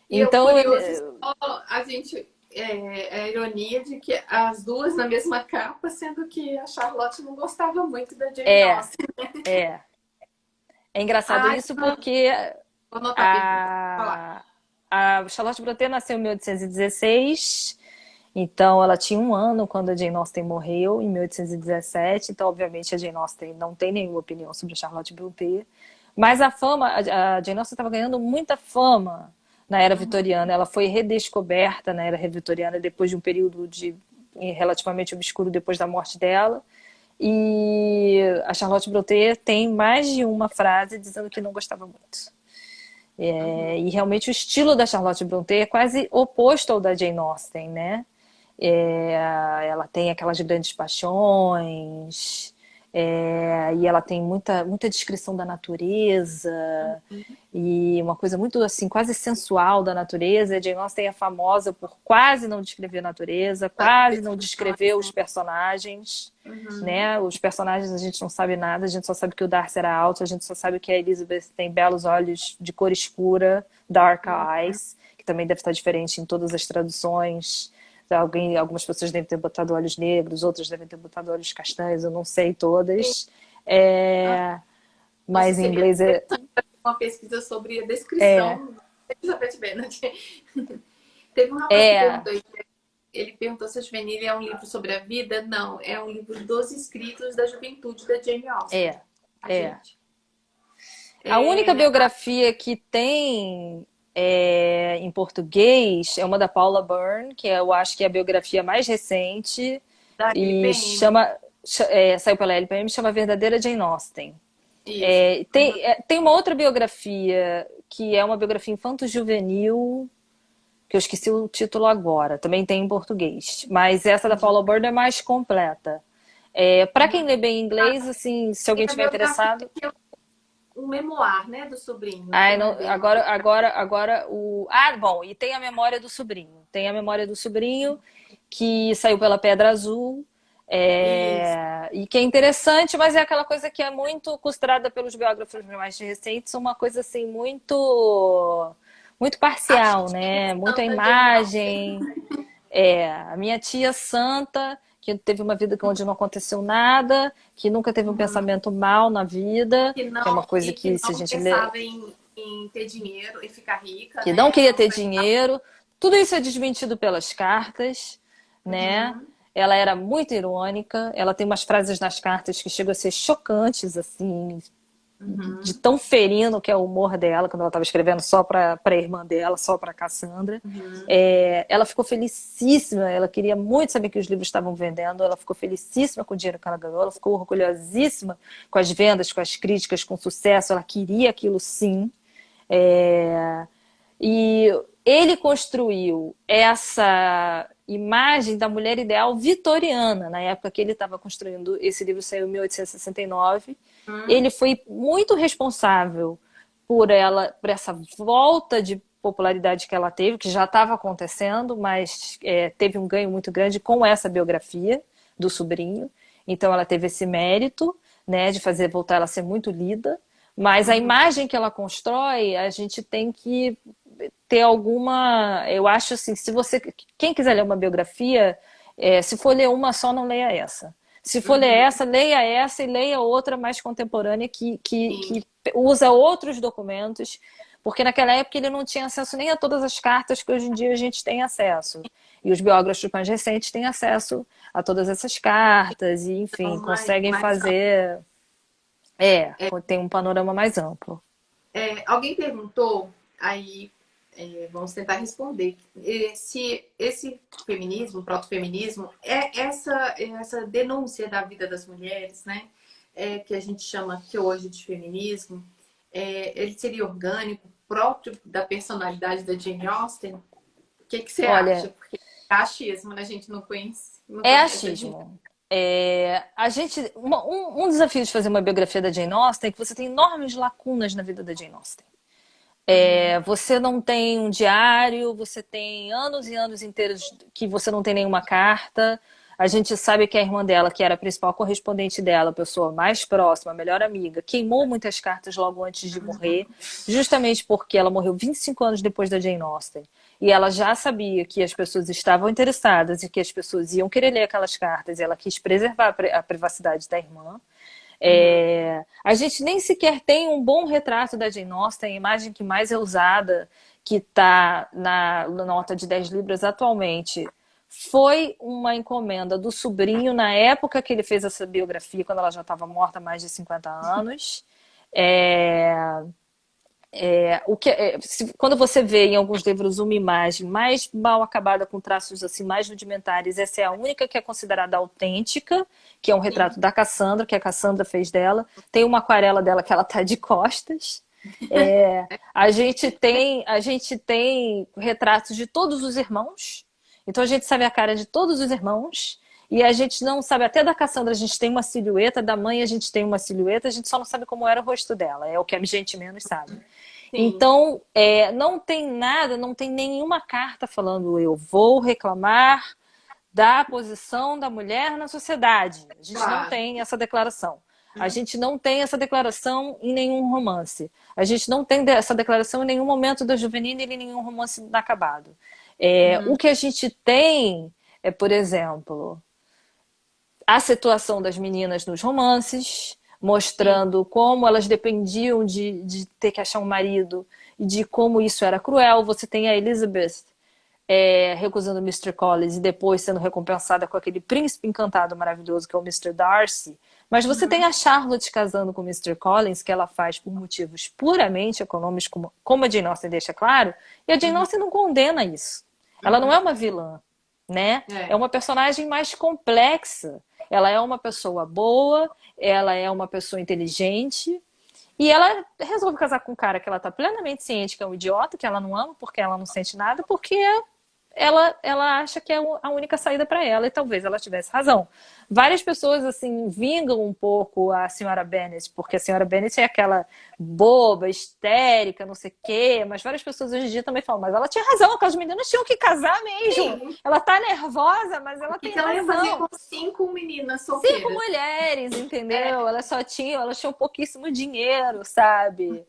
E o Então, curioso é só a gente a ironia de que as duas na mesma capa, sendo que a Charlotte não gostava muito da Jane é, Austen. é. É engraçado Ah, isso porque vou anotar a pergunta. Falar. a, a Charlotte Brontë nasceu em 1816, então ela tinha um ano quando a Jane Austen morreu, em 1817. Então, obviamente, a Jane Austen não tem nenhuma opinião sobre a Charlotte Brontë. Mas a Jane Austen estava ganhando muita fama na era Uhum. vitoriana. Ela foi redescoberta na era vitoriana depois de um período relativamente obscuro depois da morte dela. E a Charlotte Brontë tem mais de uma frase dizendo que não gostava muito. Uhum. E realmente o estilo da Charlotte Brontë é quase oposto ao da Jane Austen, né? Ela tem aquelas grandes paixões, E ela tem muita descrição da natureza e uma coisa muito assim, quase sensual da natureza. A Jane Austen é famosa por quase não descrever a natureza, quase não descrever os personagens, né? Os personagens a gente não sabe nada, a gente só sabe que o Darcy era alto, a gente só sabe que a Elizabeth tem belos olhos de cor escura, dark eyes, que também deve estar diferente em todas as traduções. Algumas pessoas devem ter botado olhos negros, outras devem ter botado olhos castanhos, eu não sei todas. Nossa, Mas em seria inglês é. interessante fazer uma pesquisa sobre a É, descrição da Elizabeth Bennet. Teve um rapaz que é, perguntou, ele perguntou se a Juvenile é um livro sobre a vida. Não, é um livro dos escritos da juventude da Jane Austen. é, A é. gente. A única É, biografia que tem em português é uma da Paula Byrne, que eu acho que é a biografia mais recente, da e LPM. saiu pela LPM, chama Verdadeira Jane Austen. Isso. Tem uma outra biografia que é uma biografia infanto-juvenil, que eu esqueci o título agora, também tem em português, mas essa da Paula Byrne é mais completa. Para quem lê bem inglês, assim, se Tem alguém a tiver biografia interessado. que é um memoir, né, do sobrinho, que Ai, não é não, bem uma agora o. Ah, bom, e tem a memória do sobrinho. Tem a memória do sobrinho que saiu pela Pedra Azul. Isso. E que é interessante, mas é aquela coisa que é muito costurada pelos biógrafos mais recentes, uma coisa assim muito A parcial, titia né? Muita Santa Jane Austen. imagem. A minha tia santa, que teve uma vida onde não aconteceu nada, que nunca teve um pensamento mal na vida, que é uma coisa Que que se a não gente lê, pensava em ter dinheiro e ficar rica, que não né? queria Não ter foi. dinheiro. Tudo isso é desmentido pelas cartas, né? Uhum, Ela era muito irônica, ela tem umas frases nas cartas que chegam a ser chocantes, assim, de uhum, tão ferino que é o humor dela, quando ela estava escrevendo só para a irmã dela, só para Cassandra. uhum. Ela ficou felicíssima, ela queria muito saber que os livros estavam vendendo, ela ficou felicíssima com o dinheiro que ela ganhou, ela ficou orgulhosíssima com as vendas, com as críticas, com o sucesso, ela queria aquilo sim. É, E ele construiu essa imagem da mulher ideal vitoriana, na época que ele estava construindo. Esse livro saiu em 1869. Ele foi muito responsável por essa volta de popularidade que ela teve, que já estava acontecendo, mas teve um ganho muito grande com essa biografia do sobrinho. Então ela teve esse mérito, né, de fazer voltar ela a ser muito lida. Mas a imagem que ela constrói, a gente tem que ter alguma. Eu acho assim, se você. Quem quiser ler uma biografia, se for ler uma só, não leia essa. Se for ler Uhum. essa, leia essa e leia outra mais contemporânea Sim. que usa outros documentos, porque naquela época ele não tinha acesso nem a todas as cartas que hoje em dia a gente tem acesso. E os biógrafos mais recentes têm acesso a todas essas cartas e, enfim, Então, conseguem mas fazer. Tem um panorama mais amplo. alguém perguntou, aí vamos tentar responder, se esse feminismo, protofeminismo, é essa denúncia da vida das mulheres, né? Que a gente chama aqui hoje de feminismo, ele seria orgânico, próprio da personalidade da Jane Austen? O que você acha? Olha, Porque é achismo, né? A gente não é conhece a Jane. achismo. Um desafio de fazer uma biografia da Jane Austen é que você tem enormes lacunas na vida da Jane Austen. Uhum. Você não tem um diário, você tem anos e anos inteiros que você não tem nenhuma carta. A gente sabe que a irmã dela, que era a principal correspondente dela, a pessoa mais próxima, a melhor amiga, queimou muitas cartas logo antes de morrer, justamente porque ela morreu 25 anos depois da Jane Austen. E ela já sabia que as pessoas estavam interessadas e que as pessoas iam querer ler aquelas cartas, e ela quis preservar a privacidade da irmã. A gente nem sequer tem um bom retrato da Jane Austen, a imagem que mais é usada, que está na nota de 10 libras atualmente, foi uma encomenda do sobrinho na época que ele fez essa biografia, quando ela já estava morta há mais de 50 anos. É, quando você vê em alguns livros uma imagem mais mal acabada, com traços assim mais rudimentares, essa é a única que é considerada autêntica, que é um retrato Sim. da Cassandra, que a Cassandra fez dela. Tem uma aquarela dela que ela tá de costas. A gente tem retratos de todos os irmãos. Então a gente sabe a cara de todos os irmãos. E a gente não sabe, até da Cassandra a gente tem uma silhueta, da mãe a gente tem uma silhueta, a gente só não sabe como era o rosto dela, é o que a gente menos sabe. Sim. Então, não tem nada, não tem nenhuma carta falando eu vou reclamar da posição da mulher na sociedade. A gente não Claro. tem essa declaração. A gente não tem essa declaração em nenhum romance. A gente não tem essa declaração em nenhum momento da Juvenina e em nenhum romance inacabado. O que a gente tem é, por exemplo, a situação das meninas nos romances, Sim. mostrando como elas dependiam de ter que achar um marido e de como isso era cruel. Você tem a Elizabeth recusando o Mr. Collins e depois sendo recompensada com aquele príncipe encantado maravilhoso que é o Mr. Darcy. Mas você tem a Charlotte casando com o Mr. Collins, que ela faz por motivos puramente econômicos, como a Jane Austen deixa claro, e a Jane Austen não condena isso. Ela não é uma vilã, né? É É. uma personagem mais complexa. Ela é uma pessoa boa, ela é uma pessoa inteligente, e ela resolve casar com um cara que ela tá plenamente ciente que é um idiota, que ela não ama, porque ela não sente nada, porque ela acha que é a única saída para ela, e talvez ela tivesse razão. Várias pessoas, assim, vingam um pouco a senhora Bennet, porque a senhora Bennet é aquela boba, histérica, não sei o quê, mas várias pessoas hoje em dia também falam, mas ela tinha razão, aquelas meninas tinham que casar mesmo. Sim. Ela tá nervosa, mas O ela que tem que ela ia fazer razão. com 5 meninas 5 solteiras? mulheres, É. entendeu? Elas tinham pouquíssimo dinheiro, sabe?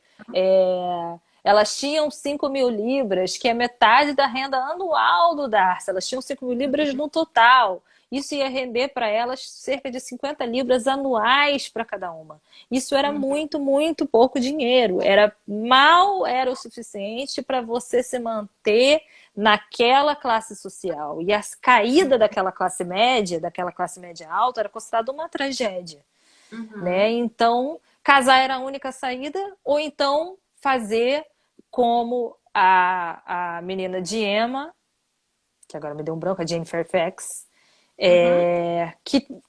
Elas tinham 5.000 libras, que é metade da renda anual do Darcy. Elas tinham 5.000 libras no total. Isso ia render para elas cerca de 50 libras anuais para cada uma. Isso era muito, muito pouco dinheiro. Era o suficiente para você se manter naquela classe social. E a caída daquela classe média alta, era considerada uma tragédia, né? Uhum. Então, casar era a única saída, ou então fazer como a menina de Emma, que agora me deu um branco, a Jane Fairfax, Uhum.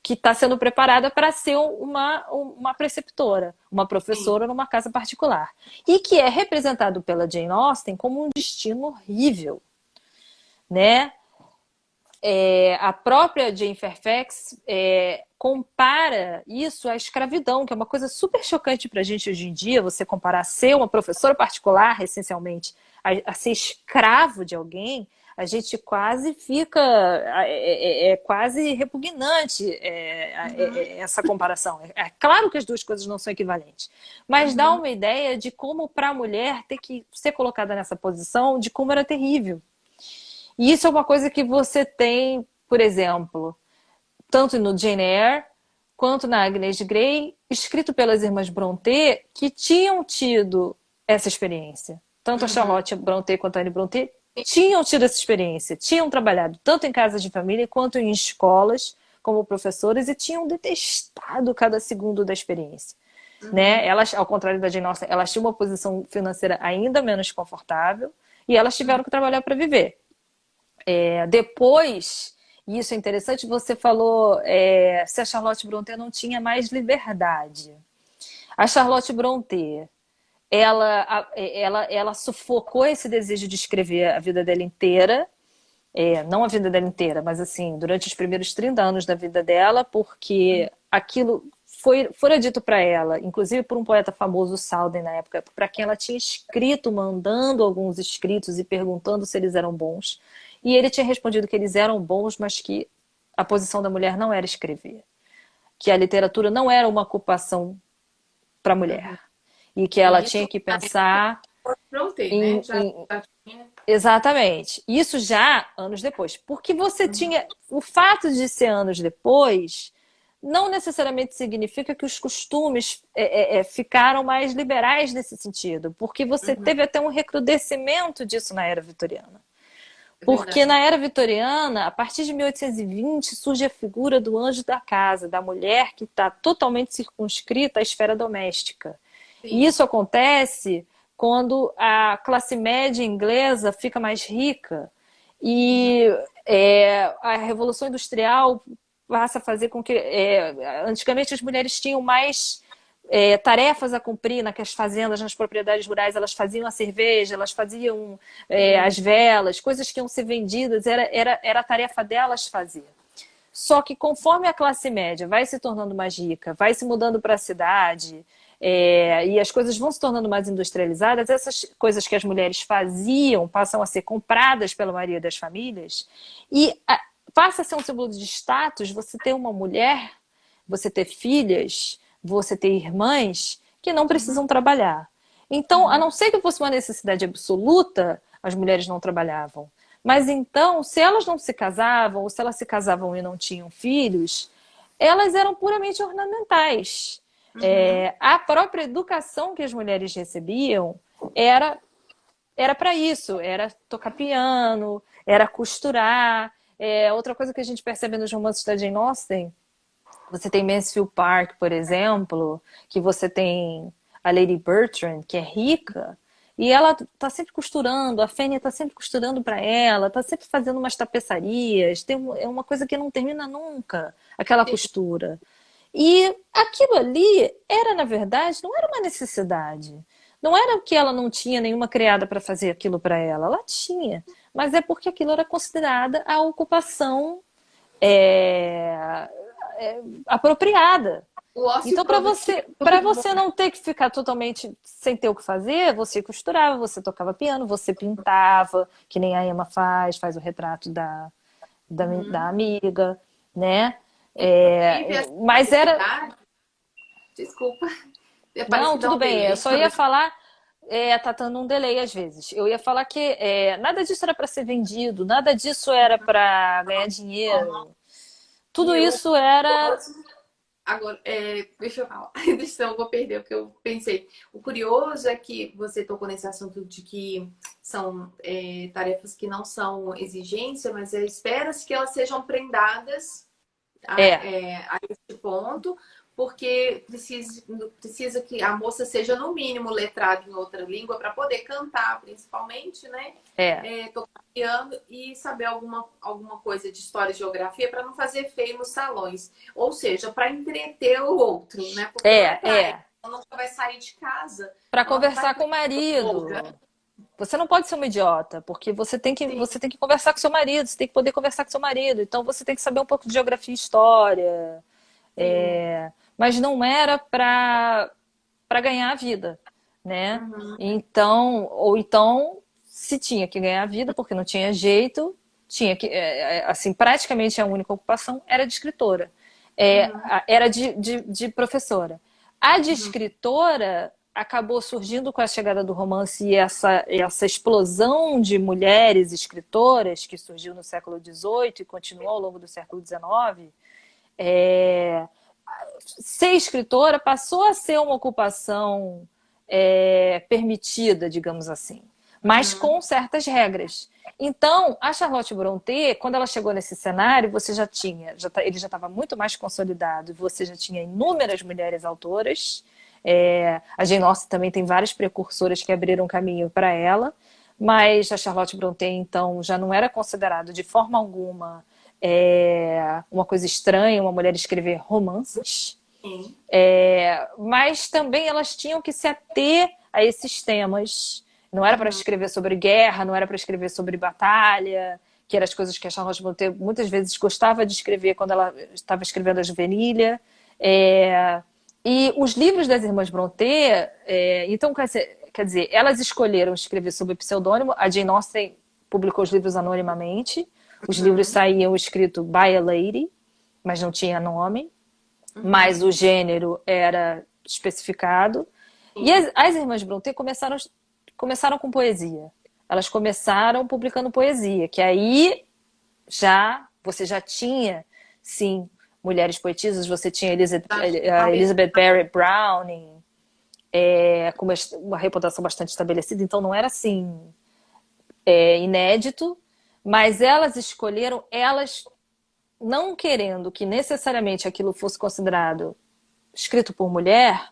que está sendo preparada para ser uma preceptora, uma Sim. professora numa casa particular. E que é representado pela Jane Austen como um destino horrível, né? A própria Jane Fairfax compara isso à escravidão, que é uma coisa super chocante para a gente hoje em dia, você comparar ser uma professora particular, essencialmente, a ser escravo de alguém, a gente quase fica... É quase repugnante essa comparação. É claro que as duas coisas não são equivalentes, mas dá Uhum. uma ideia de como para a mulher ter que ser colocada nessa posição, de como era terrível. E isso é uma coisa que você tem, por exemplo, tanto no Jane Eyre quanto na Agnes Grey, escrito pelas irmãs Brontë, que tinham tido essa experiência. Tanto a Uhum. Charlotte Brontë quanto a Anne Brontë tinham tido essa experiência, tinham trabalhado tanto em casas de família quanto em escolas como professoras e tinham detestado cada segundo da experiência. Né? Uhum. Elas, ao contrário da Jane Austen, elas tinham uma posição financeira ainda menos confortável e elas tiveram que trabalhar para viver. Depois, e isso é interessante, você falou se a Charlotte Brontë não tinha mais liberdade. A Charlotte Brontë, ela sufocou esse desejo de escrever a vida dela inteira, não a vida dela inteira, mas assim, durante os primeiros 30 anos da vida dela, porque aquilo fora dito para ela, inclusive por um poeta famoso, Salden, na época, para quem ela tinha escrito, mandando alguns escritos e perguntando se eles eram bons. E ele tinha respondido que eles eram bons, mas que a posição da mulher não era escrever. Que a literatura não era uma ocupação para a mulher. Uhum. E que ela E tinha isso que pensar Brontë, né? em, Já, em já tinha. exatamente. Isso já anos depois. Porque você tinha. O fato de ser anos depois não necessariamente significa que os costumes ficaram mais liberais nesse sentido. Porque você Uhum. teve até um recrudescimento disso na era vitoriana. É Porque verdade. na era vitoriana, a partir de 1820, surge a figura do anjo da casa, da mulher que está totalmente circunscrita à esfera doméstica. E Sim. isso acontece quando a classe média inglesa fica mais rica Uhum. e a Revolução Industrial passa a fazer com que... antigamente as mulheres tinham mais tarefas a cumprir nas fazendas, nas propriedades rurais, elas faziam a cerveja, elas faziam Sim. as velas, coisas que iam ser vendidas, era a tarefa delas fazer. Só que conforme a classe média vai se tornando mais rica, vai se mudando para a cidade, e as coisas vão se tornando mais industrializadas, essas coisas que as mulheres faziam passam a ser compradas pela maioria das famílias e passa a ser um símbolo de status você ter uma mulher, você ter filhas, você ter irmãs que não precisam trabalhar. Então, a não ser que fosse uma necessidade absoluta, as mulheres não trabalhavam. Mas então, se elas não se casavam, ou se elas se casavam e não tinham filhos, elas eram puramente ornamentais. A própria educação que as mulheres recebiam era para isso, era tocar piano, era costurar. Outra coisa que a gente percebe nos romances da Jane Austen, você tem Mansfield Park, por exemplo, que você tem a Lady Bertrand, que é rica, e ela tá sempre costurando, a Fanny tá sempre costurando para ela, tá sempre fazendo umas tapeçarias, é uma coisa que não termina nunca, aquela costura. E aquilo ali era, na verdade, não era uma necessidade. Não era que ela não tinha nenhuma criada para fazer aquilo para ela tinha. Mas é porque aquilo era considerada a ocupação é, apropriada. O ócio Então, produtivo. para você não ter que ficar totalmente sem ter o que fazer, você costurava, você tocava piano, você pintava, que nem a Emma faz o retrato da amiga, né? Mas era. Desculpa. Parece Não, que dá tudo um bem, eu delay. só ia falar. Tá dando um delay às vezes. Eu ia falar que nada disso era para ser vendido, nada disso era para ganhar dinheiro. Tudo E eu isso era. agora, deixa eu falar. Deixa eu vou perder o que eu pensei. O curioso é que você tocou nesse assunto de que são tarefas que não são exigência, mas espera-se que elas sejam prendadas É, a esse ponto, porque precisa que a moça seja, no mínimo, letrada em outra língua para poder cantar, principalmente, né? é. Tocar piano e saber alguma coisa de história e geografia para não fazer feio nos salões. Ou seja, para entreter o outro, né? Porque não é para ela. Ela nunca vai sair de casa. Para Ela não vai conversar com o marido. outra. Você não pode ser uma idiota, porque você tem que conversar com seu marido, você tem que poder conversar com seu marido. Então você tem que saber um pouco de geografia e história. Sim. Mas não era para ganhar a vida, né? Então, ou então, se tinha que ganhar a vida, porque não tinha jeito, tinha que, assim, praticamente a única ocupação era de escritora, era de professora. A de escritora acabou surgindo com a chegada do romance e essa explosão de mulheres escritoras que surgiu no século XVIII e continuou ao longo do século XIX. Ser escritora passou a ser uma ocupação permitida, digamos assim, mas com certas regras. Então, a Charlotte Brontë, quando ela chegou nesse cenário, ele já estava muito mais consolidado, você já tinha inúmeras mulheres autoras. A Jane Austen também tem várias precursoras que abriram caminho para ela, mas a Charlotte Brontë, então, já não era considerado de forma alguma uma coisa estranha uma mulher escrever romances. Mas também elas tinham que se ater a esses temas. Não era para escrever sobre guerra, não era para escrever sobre batalha, que eram as coisas que a Charlotte Brontë muitas vezes gostava de escrever quando ela estava escrevendo a Juvenília. E os livros das irmãs Brontë, então, quer dizer, elas escolheram escrever sob pseudônimo. A Jane Austen publicou os livros anonimamente. Os livros saíam escrito by a lady, mas não tinha nome. Mas o gênero era especificado. E as irmãs Brontë começaram com poesia. Elas começaram publicando poesia, que aí você já tinha, sim, mulheres poetisas. Você tinha a Elizabeth Barrett Browning, com uma reputação bastante estabelecida. Então não era assim inédito, mas elas escolheram, elas não querendo que necessariamente aquilo fosse considerado escrito por mulher,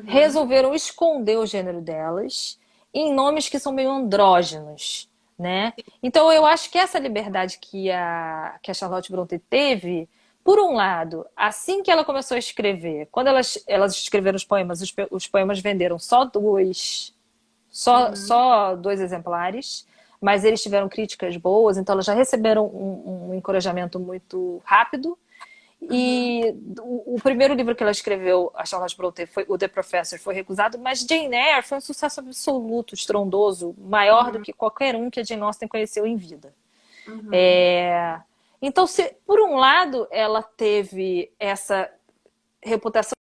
resolveram esconder o gênero delas em nomes que são meio andrógenos, né? Então eu acho que essa liberdade que a Charlotte Brontë teve, por um lado, assim que ela começou a escrever, quando elas escreveram os poemas venderam só dois exemplares. mas eles tiveram críticas boas, então elas já receberam um encorajamento muito rápido. E o primeiro livro que ela escreveu, a Charlotte Brontë, foi o The Professor, foi recusado, mas Jane Eyre foi um sucesso absoluto, estrondoso, maior do que qualquer um que a Jane Austen conheceu em vida. Então, se por um lado ela teve essa reputação